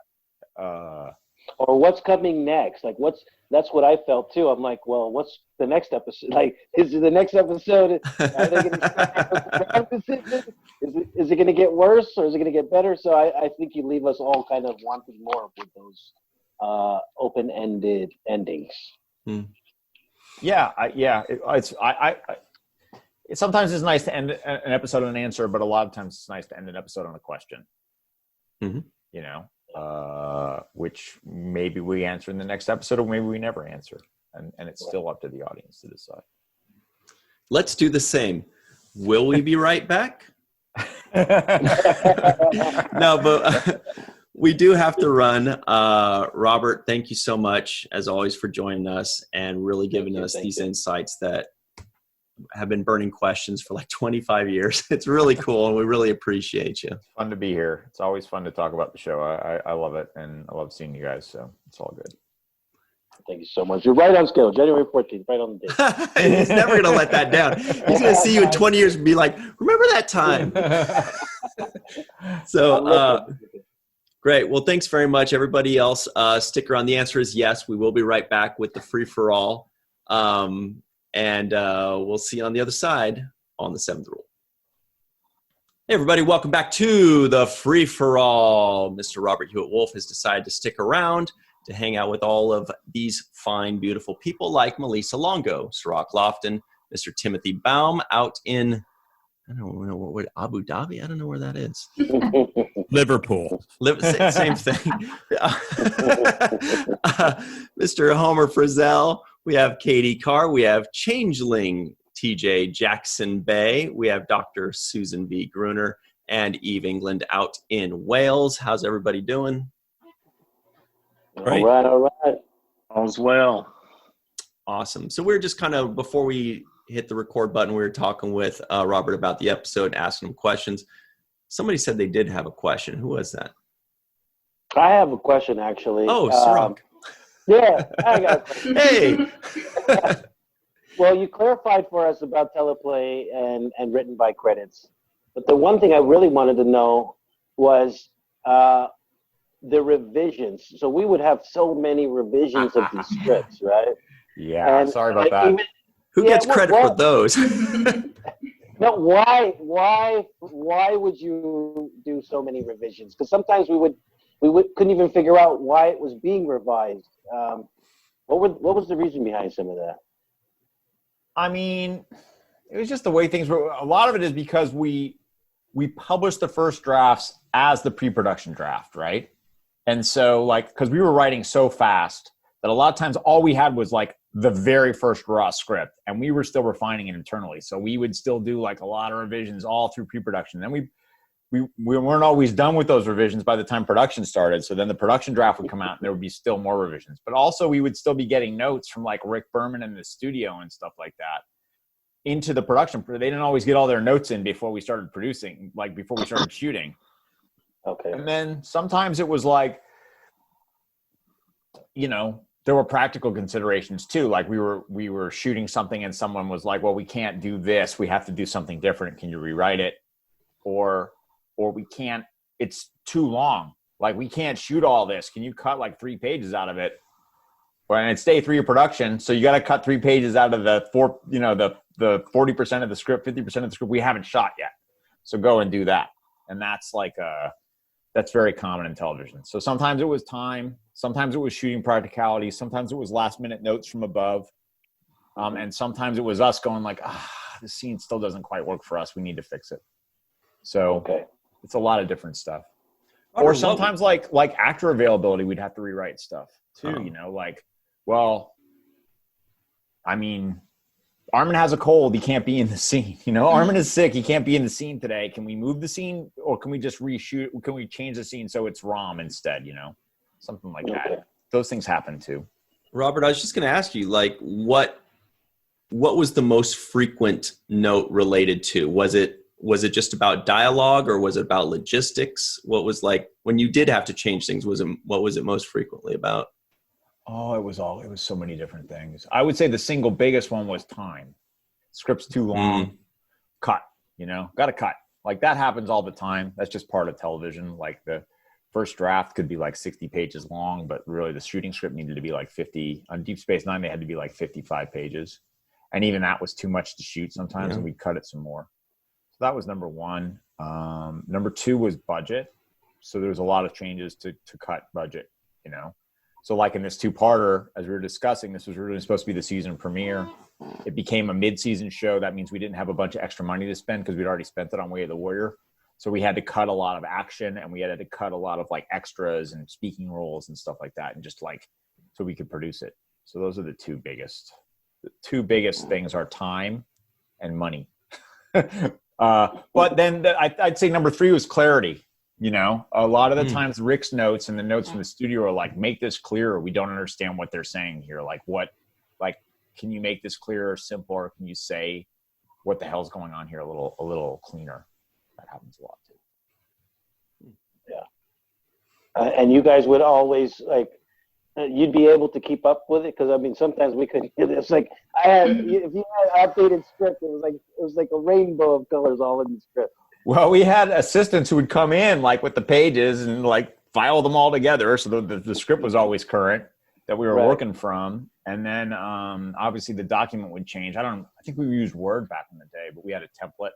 Or what's coming next? That's what I felt too. I'm like, well, what's the next episode? Like, is the next episode? Are they going to is it going to get worse or is it going to get better? So I think you leave us all kind of wanting more with those open-ended endings. Yeah, sometimes it's nice to end an episode on an answer, but a lot of times it's nice to end an episode on a question. Which maybe we answer in the next episode or maybe we never answer. And it's still up to the audience to decide. Let's do the same. Will we be right back? No, but we do have to run. Robert, thank you so much, as always, for joining us and really giving us these insights that have been burning questions for 25 years. It's really cool, and we really appreciate you. Fun to be here. It's always fun to talk about the show. I love it, and I love seeing you guys, so it's all good. Thank you so much. You're right on schedule, January 14th, right on the date. He's never going to let that down. He's going to see you in 20 years and be like, remember that time? So, great. Well, thanks very much, everybody else. Stick around. The answer is yes. We will be right back with the free-for-all. And we'll see you on the other side. on the 7th rule. Hey everybody, welcome back to the free-for-all. Mr. Robert Hewitt Wolfe has decided to stick around to hang out with all of these fine, beautiful people like Melissa Longo, Cirroc Lofton, Mr. Timothy Baum out in, I don't know what Abu Dhabi? I don't know where that is. Liverpool. Same thing. Mr. Homer Frizzell. We have Katie Carr. We have Changeling TJ Jackson-Bey. We have Dr. Susan V. Gruner and Eve England out in Wales. How's everybody doing? All right. All's well. Awesome. So we're just kind of, before we hit the record button, we were talking with Robert about the episode, asking him questions. Somebody said they did have a question. Who was that? I have a question, actually. Oh, Cirroc. Yeah, I got a question. Hey! Well, you clarified for us about teleplay and written by credits. But the one thing I really wanted to know was the revisions. So we would have so many revisions of these scripts, right? Yeah, And sorry about that. Who gets credit for those? No, why would you do so many revisions? Because sometimes we couldn't even figure out why it was being revised. What was the reason behind some of that? I mean, it was just the way things were. A lot of it is because we published the first drafts as the pre-production draft, right? And so, like, because we were writing so fast that a lot of times all we had was like the very first raw script, and we were still refining it internally. So we would still do like a lot of revisions all through pre-production. Then we weren't always done with those revisions by the time production started. So then the production draft would come out and there would be still more revisions. But also we would still be getting notes from like Rick Berman in the studio and stuff like that into the production. They didn't always get all their notes in before we started producing, like before we started shooting. Okay. And then sometimes it was like, you know, there were practical considerations too. Like we were shooting something and someone was like, well, we can't do this. We have to do something different. Can you rewrite it? Or we can't, it's too long. Like we can't shoot all this. Can you cut like 3 pages out of it? And it's day 3 of production. So you got to cut 3 pages out of the 40% of the script, 50% of the script we haven't shot yet. So go and do that. And that's like that's very common in television. So sometimes it was time, sometimes it was shooting practicality, sometimes it was last minute notes from above. And sometimes it was us going like, the scene still doesn't quite work for us. We need to fix it. So it's a lot of different stuff. Or sometimes like actor availability, we'd have to rewrite stuff too, you know, like, well, I mean, Armin has a cold. He can't be in the scene. You know, Armin is sick. He can't be in the scene today. Can we move the scene or can we just reshoot? Can we change the scene so it's ROM instead, you know? Something like that. Those things happen too. Robert, I was just going to ask you, like, what was the most frequent note related to? Was it just about dialogue or was it about logistics? What was like, when you did have to change things, what was it most frequently about? Oh, it was so many different things. I would say the single biggest one was time. Script's too long, cut, you know, got to cut. Like that happens all the time. That's just part of television. Like the first draft could be like 60 pages long, but really the shooting script needed to be like 50. On Deep Space Nine, they had to be like 55 pages. And even that was too much to shoot sometimes, and we'd cut it some more. So that was number one. Number 2 was budget. So there was a lot of changes to cut budget, you know. So like in this 2-parter, as we were discussing, this was really supposed to be the season premiere. It became a mid-season show. That means we didn't have a bunch of extra money to spend because we'd already spent it on Way of the Warrior. So we had to cut a lot of action and we had to cut a lot of like extras and speaking roles and stuff like that. And just like, so we could produce it. So those are the two biggest. The 2 biggest things are time and money. But then I'd say number 3 was clarity. You know, a lot of the times Rick's notes and the notes from the studio are like, make this clearer. We don't understand what they're saying here. Like can you make this clearer, simpler? Can you say what the hell's going on here a little cleaner? That happens a lot too. Yeah. And you guys would always like, you'd be able to keep up with it. Cause I mean, sometimes we couldn't. It's like if you had an updated script, it was like a rainbow of colors all in the script. Well, we had assistants who would come in like with the pages and like file them all together. So the script was always current. that we were working from. And then obviously the document would change. I think we used Word back in the day, but we had a template.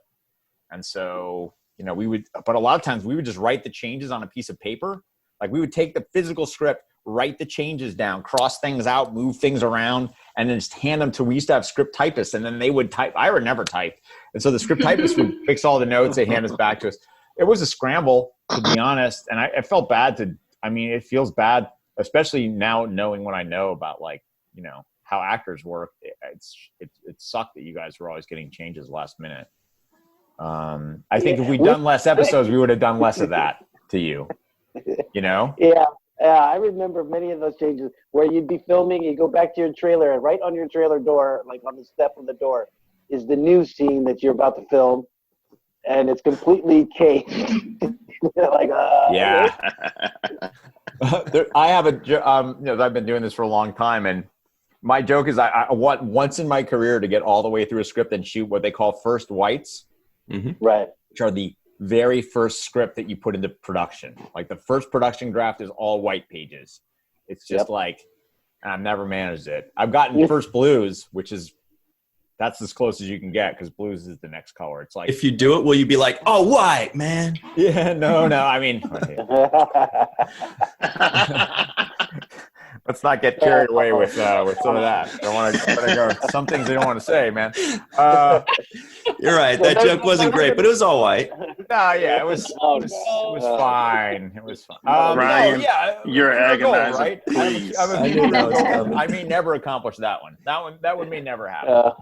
And so, but a lot of times we would just write the changes on a piece of paper. Like we would take the physical script, write the changes down, cross things out, move things around, and then just hand them to, we used to have script typists, and then they would type. I would never type. And so the script typist would fix all the notes, they hand us back to us. It was a scramble, to be honest. And I felt bad it feels bad, especially now knowing what I know about how actors work. It sucked that you guys were always getting changes last minute. I think if we'd done less episodes, we would have done less of that to you. Yeah, I remember many of those changes where you'd be filming, you go back to your trailer, and right on your trailer door, like on the step of the door, is the new scene that you're about to film, and it's completely changed. Like, yeah. I have I've been doing this for a long time, and my joke is I want once in my career to get all the way through a script and shoot what they call first whites, right? Which are the very first script that you put into production. Like the first production draft is all white pages. It's just I've never managed it. I've gotten first blues, that's as close as you can get, because blues is the next color. It's like, if you do it, will you be like, oh, white, man? Yeah, no. I mean, let's not get carried away with some of that. Don't want to go. Some things they don't want to say, man. You're right. That joke wasn't great, but it was all white. Yeah, it was fine. It was fine. Ryan, you're agonizing. Right? Please. I may never accomplish that one. That one may never happen.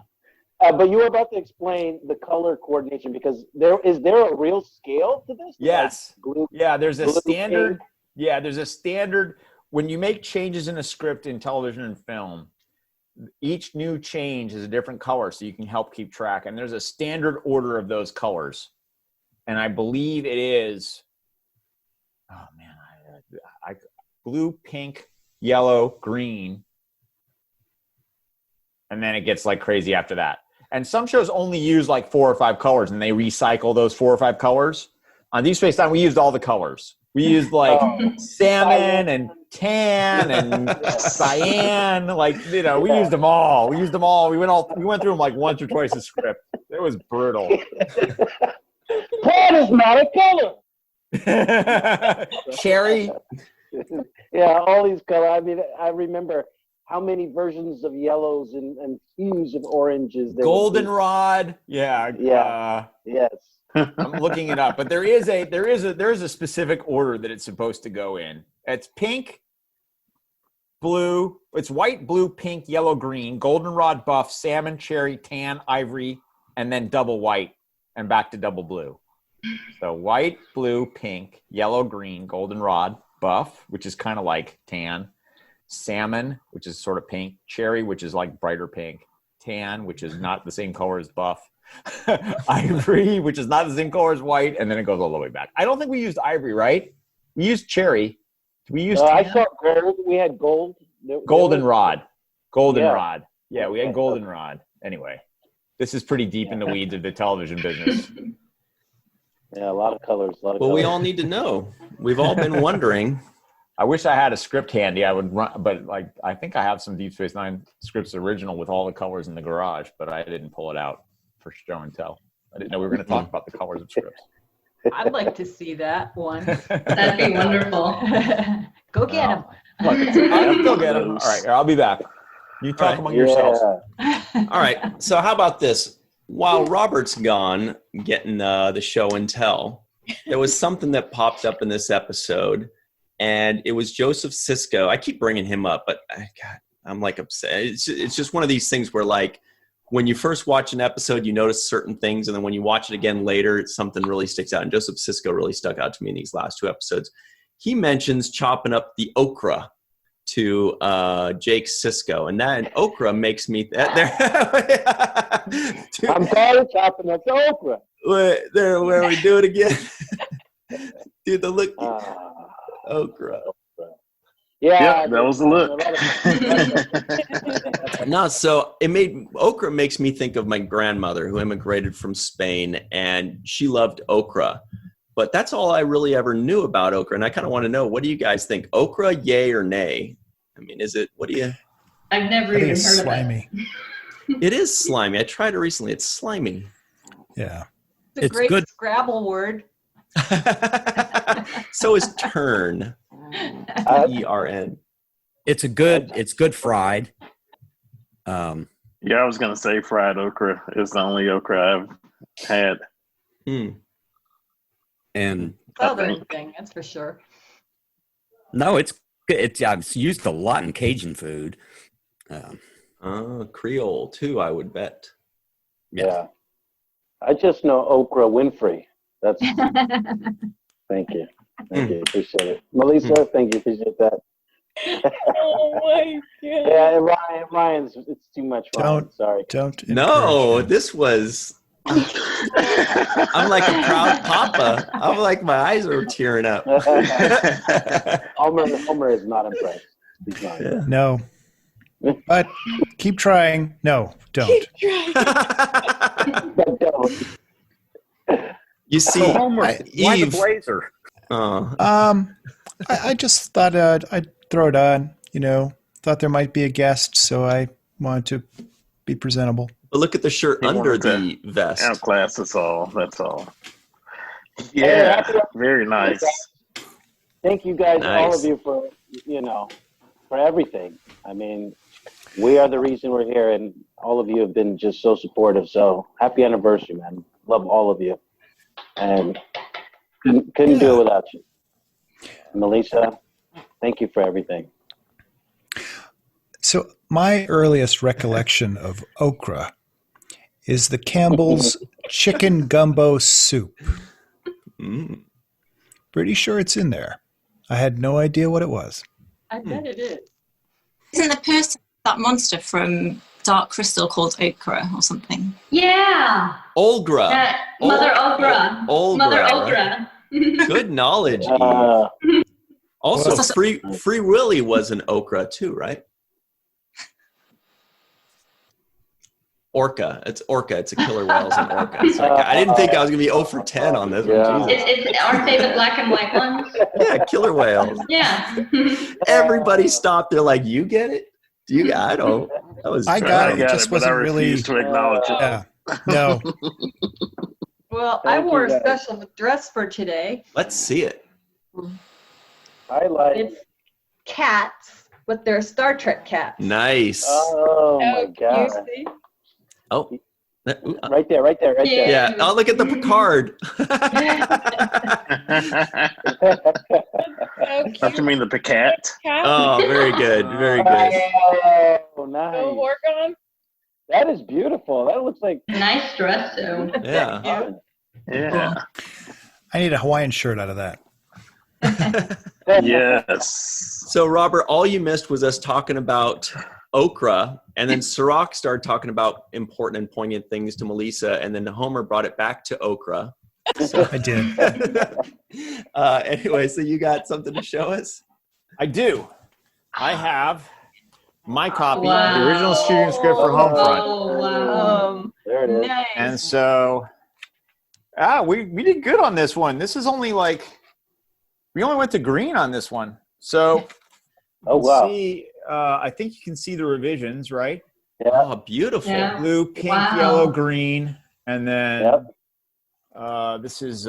But you were about to explain the color coordination, because is there a real scale to this? Yes. Like blue, there's a standard. pink? Yeah, there's a standard. When you make changes in a script in television and film, each new change is a different color, so you can help keep track. And there's a standard order of those colors. And I believe it is, blue, pink, yellow, green. And then it gets like crazy after that. And some shows only use like 4 or 5 colors, and they recycle those 4 or 5 colors. On Deep Space Nine, we used all the colors. We used like salmon and tan and cyan. We used them all. We went through them like once or twice a script. It was brutal. Tan is not a color. Cherry. Yeah, all these colors. I mean, I remember how many versions of yellows and hues of oranges. Goldenrod. Yeah. Yes. I'm looking it up, but there is a specific order that it's supposed to go in. It's pink, blue. It's white, blue, pink, yellow, green, goldenrod, buff, salmon, cherry, tan, ivory, and then double white, and back to double blue. So white, blue, pink, yellow, green, goldenrod, buff, which is kind of like tan, salmon, which is sort of pink, cherry, which is like brighter pink, tan, which is not the same color as buff, ivory, which is not the same color as white, and then it goes all the way back. I don't think we used ivory, right? We used cherry. We used I saw gold. We had gold. Goldenrod. Yeah, we had goldenrod. Anyway, this is pretty deep in the weeds of the television business. Yeah, a lot of colors. Well, we all need to know. We've all been wondering. I wish I had a script handy. I would run, but I think I have some Deep Space Nine scripts original with all the colors in the garage, but I didn't pull it out for show and tell. I didn't know we were going to talk about the colors of scripts. I'd like to see that one. That'd be wonderful. Go get them. Go get them. All right, I'll be back. You talk among yourselves. All right. So how about this? While Robert's gone getting the show and tell, there was something that popped up in this episode, and it was Joseph Sisko. I keep bringing him up, but I'm like upset. It's just one of these things where like when you first watch an episode, you notice certain things, and then when you watch it again later, something really sticks out. And Joseph Sisko really stuck out to me in these last 2 episodes. He mentions chopping up the okra to Jake Sisko, and that okra makes me I'm sorry, chopping up the okra. Where we do it again? Dude, the look. Okra. Yeah, that was the look. No, so okra makes me think of my grandmother who immigrated from Spain, and she loved okra. But that's all I really ever knew about okra, and I kind of want to know, what do you guys think? Okra, yay or nay? I mean, is it? What do you? I've never I think even it's heard slimy. It is slimy. I tried it recently. It's slimy. Yeah. It's a It's great good. Scrabble word. So is turn. ERN. It's good fried. Yeah, I was gonna say fried okra is the only okra I've had. And Southern thing, that's for sure. no, it's I've used a lot in Cajun food. Creole too, I would bet. Yeah. I just know Okra Winfrey. That's thank you. Thank you. Appreciate it. Malissa, thank you. Appreciate that. Oh my god. Yeah, Ryan's it's too much, Ryan. Sorry. Don't. No, encourage him. this was. I'm like a proud papa. I'm like my eyes are tearing up. Homer is not impressed. He's not. Yeah. No. But keep trying. No, don't. But don't. You see, Homer, why the Eve. blazer? I just thought I'd throw it on. Thought there might be a guest, so I wanted to be presentable. But look at the shirt He under wanted the vest. Outclass us all. That's all. Yeah, very nice. Thank you guys, all Nice. of you, for for everything. I mean, we are the reason we're here, and all of you have been just so supportive. So happy anniversary, man! Love all of you, and couldn't do it without you. Melissa, thank you for everything. So my earliest recollection of okra is the Campbell's chicken gumbo soup. Pretty sure it's in there. I had no idea what it was. I bet it is. Isn't the person that monster from Dark Crystal called Okra or something? Yeah. Olgra. Mother Okra. Olgra. Mother Okra. Good knowledge, Eve. Also, Free Willy was an okra too, right? Orca. It's orca. It's a killer whales and orca. It's like, I didn't think I was going to be 0 for 10 on this one. Jesus. Aren't they the black and white ones? Yeah, killer whales. Yeah. Everybody stopped. They're like, you get it? Do you? I don't. That was. I got it. It got just but I wasn't really. refuse to acknowledge it. Yeah. No. Well, I Thank wore you, a guys. special dress for today. Let's see it. I like. It's cats, but they're Star Trek cats. Nice. Oh my God! You see? Oh. Right there. Yeah. Oh, look at the Picard. Don't you mean the Picat? Oh, very good. Very good. Oh, nice. Oh, Oregon. That is beautiful. That looks like. Nice dress, too. Yeah. Yeah. I need a Hawaiian shirt out of that. Yes. So, Robert, all you missed was us talking about okra, and then Cirroc started talking about important and poignant things to Melissa, and then Homer brought it back to okra. So, I did. anyway, so you got something to show us? I do. I have my copy Wow. of the original shooting script for Homefront. Oh, wow. There it is. Nice. And so, we did good on this one. This is only we only went to green on this one. So, Oh wow. see, I think you can see the revisions, right? Yeah. Oh, beautiful. Yeah. Blue, pink, Wow. yellow, green, and then Yep. this is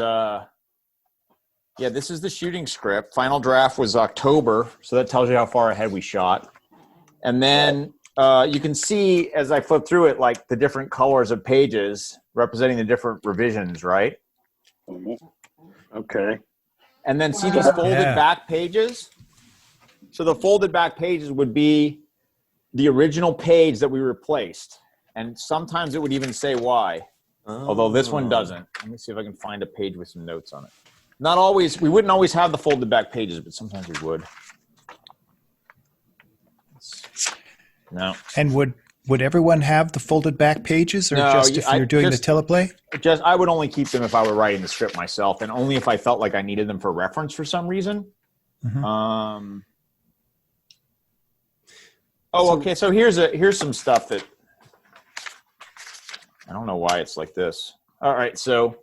this is the shooting script. Final draft was October, so that tells you how far ahead we shot. And then you can see as I flip through it, like the different colors of pages representing the different revisions, right? Okay. And then see these folded back pages? So the folded back pages would be the original page that we replaced. And sometimes it would even say why, although this one doesn't. Let me see if I can find a page with some notes on it. Not always, we wouldn't always have the folded back pages, but sometimes we would. No. And would everyone have the folded back pages, or No, just if you're doing the teleplay? Just I would only keep them if I were writing the script myself, and only if I felt like I needed them for reference for some reason. Mm-hmm. Okay. So here's some stuff that I don't know why it's like this. All right. So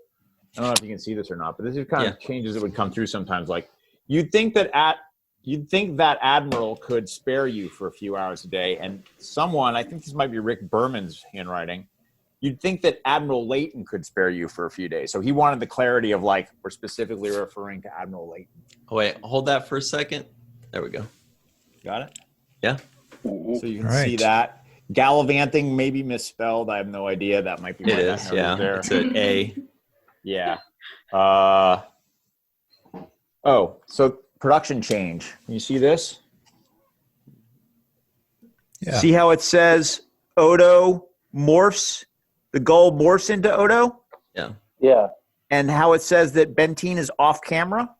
I don't know if you can see this or not, but this is kind of changes that would come through sometimes. Like you'd think that at you'd think that Admiral could spare you for a few hours a day, and someone, I think this might be Rick Berman's handwriting, you'd think that Admiral Layton could spare you for a few days. So he wanted the clarity of like, we're specifically referring to Admiral Layton. Oh, wait, hold that for a second. There we go. Got it? Yeah. So you can All right. see that. Gallivanting may be misspelled. I have no idea. That might be It why that is, number's yeah. there. It's an A. Yeah. So production change. Can you see this? Yeah. See how it says Odo morphs? The gull morphs into Odo? Yeah. Yeah. And how it says that Bentine is off camera?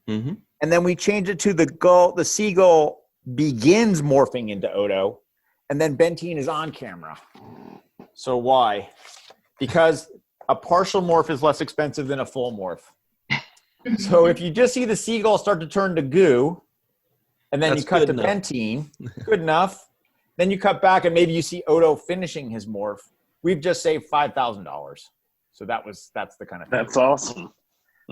Mm-hmm. And then we change it to the seagull begins morphing into Odo, and then Bentine is on camera. So why? Because a partial morph is less expensive than a full morph. So if you just see the seagull start to turn to goo, and then That's you cut good to enough. Bentine, good enough. Then you cut back, and maybe you see Odo finishing his morph. We've just saved $5,000. So that's the kind of thing. That's awesome.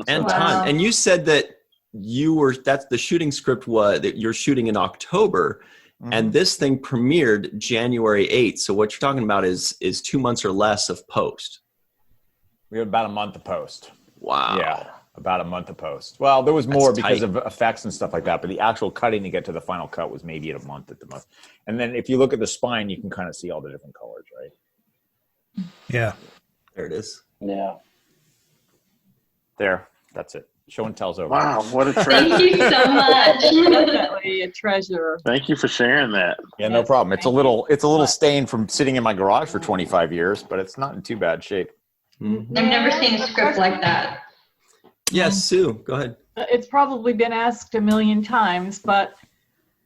And Wow. time. And you said that that's the shooting script was that you're shooting in October, Mhm. and this thing premiered January 8th. So what you're talking about is 2 months or less of post. We have about a month to post. Wow. Yeah, about a month to post. Well, there was more That's because tight. of effects and stuff like that, but the actual cutting to get to the final cut was maybe at a month at the most. And then if you look at the spine, you can kind of see all the different colors, right? Yeah. There it is. Yeah. There, that's it. Show and tell's over. Wow, what a Thank treasure. you so much. Definitely a treasure. Thank you for sharing that. Yeah, no Yes, problem. It's a thank little stain from sitting in my garage for 25 years, but it's not in too bad shape. Mhm. I've never seen a script like that. Yes, Sue, go ahead. It's probably been asked a million times, but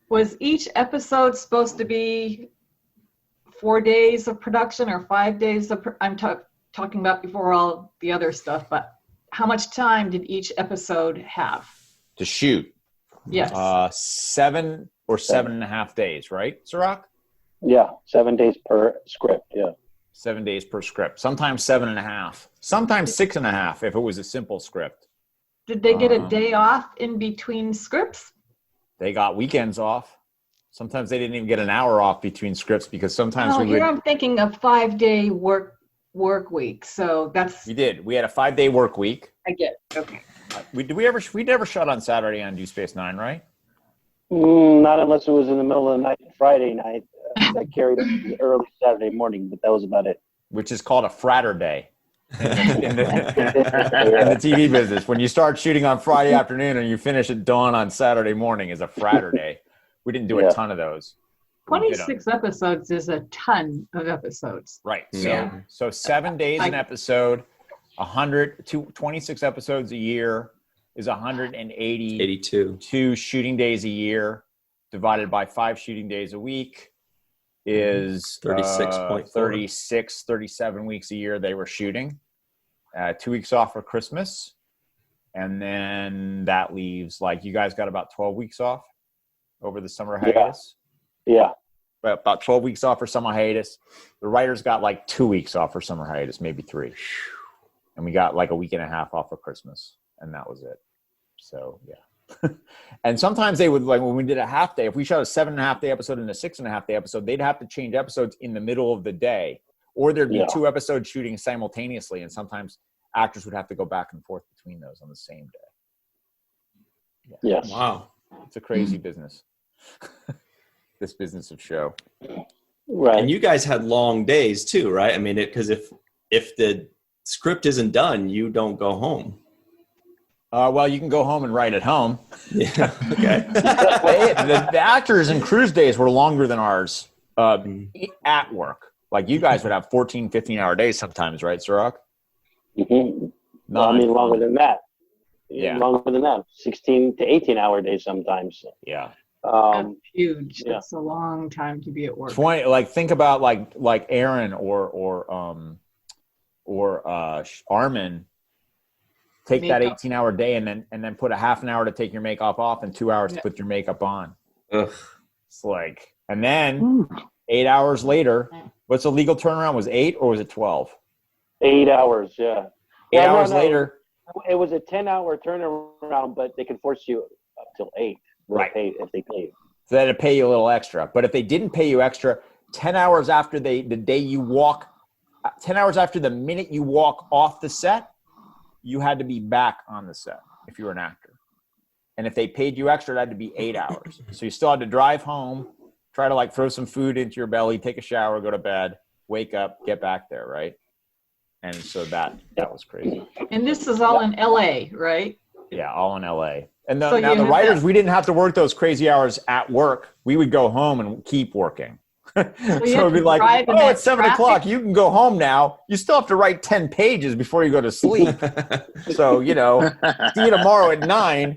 was each episode supposed to be 4 days of production or 5 days of? I'm talking about before all the other stuff, but how much time did each episode have? To shoot, Yes. 7 or 7.5 days, right, Cirroc? Yeah. 7 days per script. Yeah. 7 days per script. Sometimes 7.5. Sometimes 6.5 if it was a simple script. Did they get a day off in between scripts? They got weekends off. Sometimes they didn't even get an hour off between scripts because sometimes No, we here would. I'm thinking a 5-day work week. So that's, We did. We had a 5-day work week. I get it. Okay. We never shot on Saturday on Deep Space Nine, right? Not unless it was in the middle of the night, Friday night. I carried it to the early Saturday morning, but that was about it. Which is called a fratter day in the TV business. When you start shooting on Friday afternoon and you finish at dawn on Saturday morning is a fratter day. We didn't do a Yeah. ton of those. We did 'em. 26 episodes is a ton of episodes. Right. Yeah. So 7 days an episode, 26 episodes a year is 182 82. shooting days a year divided by 5 shooting days a week is 36.4. 37 weeks a year they were shooting. 2 weeks off for Christmas. And then that leaves, like, you guys got about 12 weeks off over the summer hiatus. Yeah. About 12 weeks off for summer hiatus. The writers got like 2 weeks off for summer hiatus, maybe 3. And we got like a week and a half off for Christmas. And that was it. So, yeah. And sometimes they would, like, when we did a half day, if we shot a 7.5 day episode and a 6.5 day episode, they'd have to change episodes in the middle of the day. Or there'd be Yeah. 2 episodes shooting simultaneously. And sometimes actors would have to go back and forth between those on the same day. Yes. Wow. It's a crazy business. This business of show. Right. And you guys had long days too, right? I mean, because if the script isn't done, you don't go home. Well, you can go home and write at home. Yeah. Okay. The actors and cruise days were longer than ours at work. Like you guys would have 14, 15-hour days sometimes, right, Cirroc? Mm-hmm. Well, I mean, longer than that. Yeah. Longer than that. 16 to 18-hour days sometimes. Yeah. That's huge. Yeah. That's a long time to be at work. 20. Like think about like Aaron or Armin. Take that Makeup. 18-hour day and then put a half an hour to take your makeup off and 2 hours to put your makeup on. Ugh. It's like, and then 8 hours later, what's the legal turnaround? Was 8 or was it 12? 8 hours, yeah. 8 Well, no, hours no. later. It was a 10-hour turnaround, but they could force you up till 8. Right. If they pay you. So that'd pay you a little extra. But if they didn't pay you extra, 10 hours after the minute you walk off the set, you had to be back on the set if you were an actor. And if they paid you extra, it had to be 8 hours. So you still had to drive home, try to like throw some food into your belly, take a shower, go to bed, wake up, get back there, right? And so that was crazy. And this is all in LA, right? Yeah, all in LA. And So now you the have writers, that- we didn't have to work those crazy hours at work. We would go home and keep working. So have it'd be to like, drive in oh, that it's 7 traffic? o'clock. You can go home now. You still have to write 10 pages before you go to sleep. So, see you tomorrow at 9.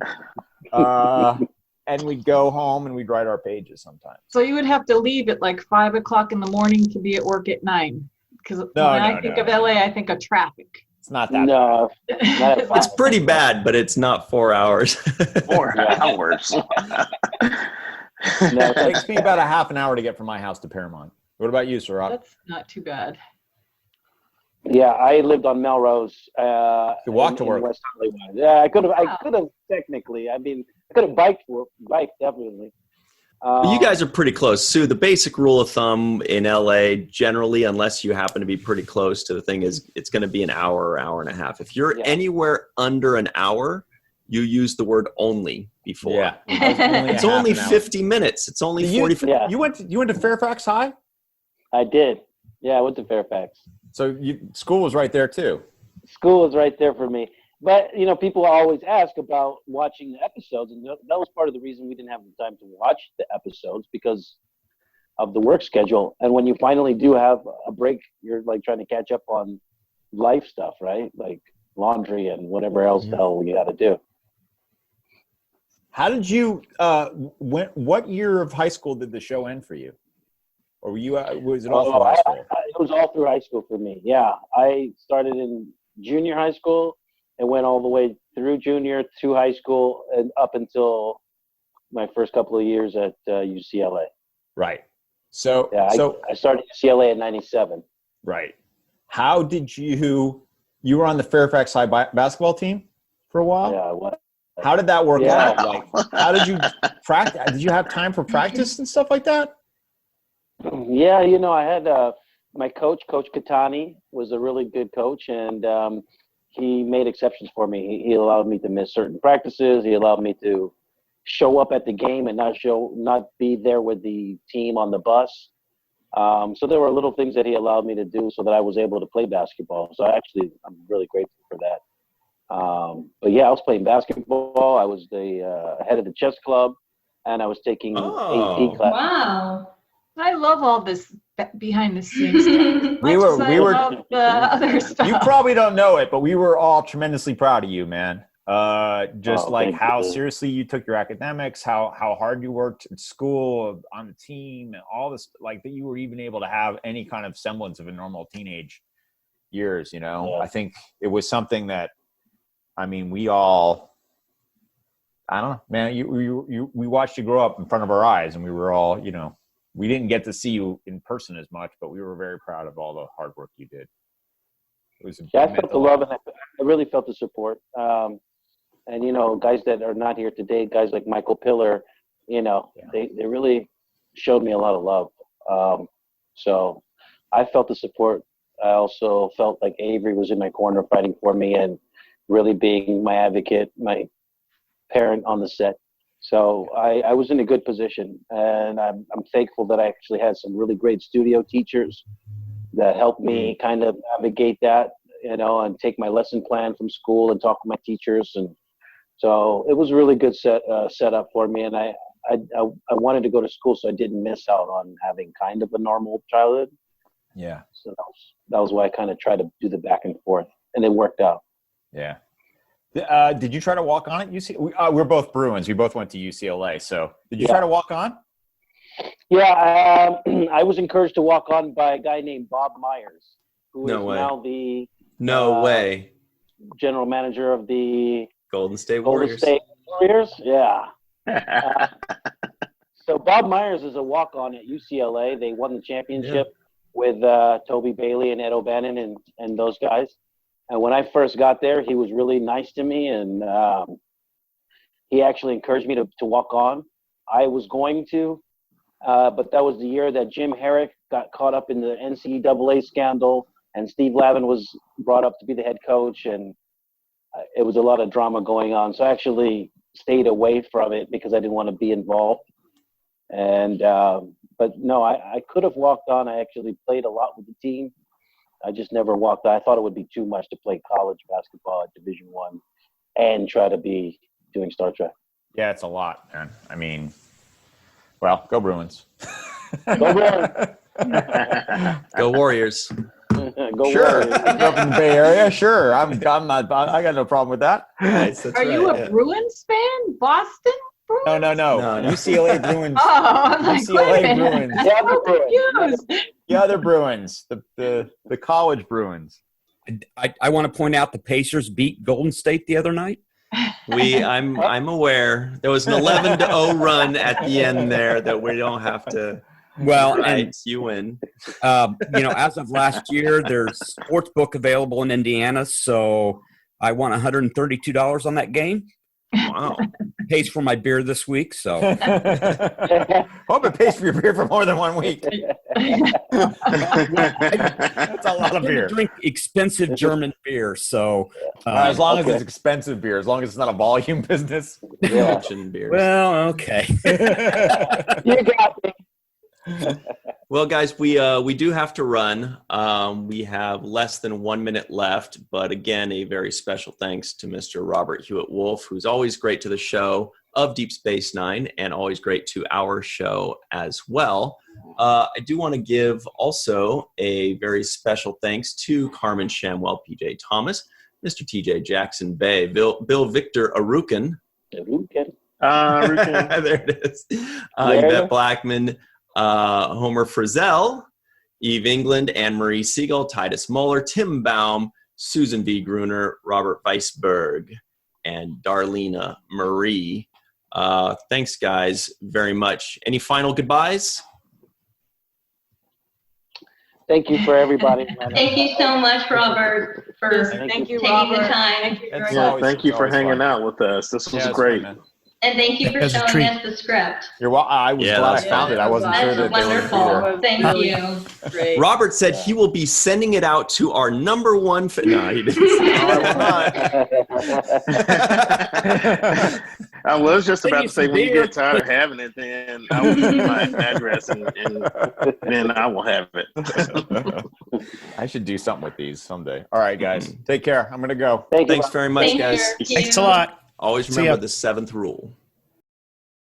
And we'd go home and we'd write our pages sometimes. So you would have to leave at like 5 o'clock in the morning to be at work at 9. Because when I think of LA, I think of traffic. It's not that No, not at It's pretty bad, but it's not 4 hours. 4 hours. No, it takes me about a half an hour to get from my house to Paramount. What about you, Cirroc? That's not too bad. Yeah, I lived on Melrose. You walked to in work. West Hollywood. Yeah, I could have technically. I mean, I could have biked definitely. You guys are pretty close. Sue, the basic rule of thumb in LA, generally, unless you happen to be pretty close to the thing, is it's going to be an hour or hour and a half. If you're anywhere under an hour, you use the word only before. Yeah. It's only 50 minutes. It's only 45. Yeah. You went to Fairfax High? I did. Yeah, I went to Fairfax. So school was right there too. School was right there for me. But, people always ask about watching the episodes, and that was part of the reason we didn't have the time to watch the episodes because of the work schedule. And when you finally do have a break, you're like trying to catch up on life stuff, right? Like laundry and whatever else the hell you got to do. How did you, what year of high school did the show end for you? Or were you, was it all through high school? It was all through high school for me, yeah. I started in junior high school and went all the way through junior to high school and up until my first couple of years at UCLA. Right. So, yeah, I started UCLA in 97. Right. How did you were on the Fairfax High basketball team for a while? Yeah, I was. How did that work out? Like, how did you practice? Did you have time for practice and stuff like that? Yeah, I had my coach, Coach Katani, was a really good coach, and he made exceptions for me. He allowed me to miss certain practices. He allowed me to show up at the game and not be there with the team on the bus. So there were little things that he allowed me to do so that I was able to play basketball. So I'm really grateful for that. But yeah, I was playing basketball. I was the head of the chess club, and I was taking AP class. Wow. I love all this behind the scenes. We were love the other stuff. You probably don't know it, but we were all tremendously proud of you, man. Just like how seriously you took your academics, how hard you worked at school, on the team, and all this, like that you were even able to have any kind of semblance of a normal teenage years, Yeah. I think it was something that, we all, I don't know, man, we watched you grow up in front of our eyes, and we were all, we didn't get to see you in person as much, but we were very proud of all the hard work you did. It was I felt the love, and I really felt the support. And, guys that are not here today, guys like Michael Pillar, they really showed me a lot of love. So I felt the support. I also felt like Avery was in my corner fighting for me and really being my advocate, my parent on the set. So I was in a good position, and I'm thankful that I actually had some really great studio teachers that helped me kind of navigate that, and take my lesson plan from school and talk to my teachers. And so it was a really good setup for me. And I wanted to go to school so I didn't miss out on having kind of a normal childhood. Yeah. So that was why I kind of tried to do the back and forth, and it worked out. Yeah. Did you try to walk on at UCLA? We're both Bruins. We both went to UCLA. So did you try to walk on? Yeah, I was encouraged to walk on by a guy named Bob Myers, who is now the way general manager of the Golden State Warriors. Yeah. So Bob Myers is a walk-on at UCLA. They won the championship with Toby Bailey and Ed O'Bannon and those guys. And when I first got there, he was really nice to me, and he actually encouraged me to walk on. I was going to, but that was the year that Jim Herrick got caught up in the NCAA scandal, and Steve Lavin was brought up to be the head coach, and it was a lot of drama going on. So I actually stayed away from it because I didn't want to be involved. And but no, I could have walked on. I actually played a lot with the team. I just never walked on. I thought it would be too much to play college basketball at Division I and try to be doing Star Trek. Yeah, it's a lot, man. I mean, well, go Bruins. Go Bruins. Go Warriors. Go Sure. Warriors. I grew up in the Bay Area. Sure. I'm not. I got no problem with that. Nice, that's Are you right, a yeah. Bruins fan? Boston Bruins? No. No. UCLA Bruins. Oh, I'm like, UCLA wait a minute. Bruins. I'm Yeah, so Bruins. confused. The other Bruins, the college Bruins. I want to point out the Pacers beat Golden State the other night. I'm aware there was an 11-0 run at the end there that we don't have to. Well, right, and you win. as of last year, there's sports book available in Indiana, so I won $132 on that game. Wow. Pays for my beer this week, so Hope it pays for your beer for more than 1 week. That's a lot of I beer. drink expensive German beer, so As long as Okay. it's expensive beer, as long as it's not a volume business. Yeah. Beers. well, okay. You got me. Well, guys, we do have to run. We have less than 1 minute left, but again, a very special thanks to Mr. Robert Hewitt Wolfe, who's always great to the show of Deep Space Nine and always great to our show as well. I do want to give also a very special thanks to Carmen Shamwell, PJ Tomas, Mr. TJ Jackson-Bey, Bill Victor Arucan. Arucan. Arucan. There it is. There you Yvette go. Blackmon, Homer Frizzell, Eve England, and Marie Segal, Titus Mohler, Tim Baum, Susan V. Gruner, Robert Weissburg, and Darlena Marie. Thanks, guys, very much. Any final goodbyes? Thank you for everybody. Thank you so much, Robert, for Yes, thank you, taking Robert. the time. Thank you very It's much. always- Thank you for always hanging fun. out with us. This was Yeah, it's great. fun, man. And thank you for As a showing treat. us the script. I was Yeah, glad I that's found it. I wasn't sure That's that they were wonderful. either. Thank Really you. Great. Robert said he will be sending it out to our number one fan. No, he didn't. I was just Send about you to say, some when you beer. get tired of having it, then I will give you my address and then I will have it. I should do something with these someday. All right, guys. Take care. I'm going to go. Thank you. Thanks very much, Thank guys. you. Thanks a lot. Always See remember ya. the seventh rule.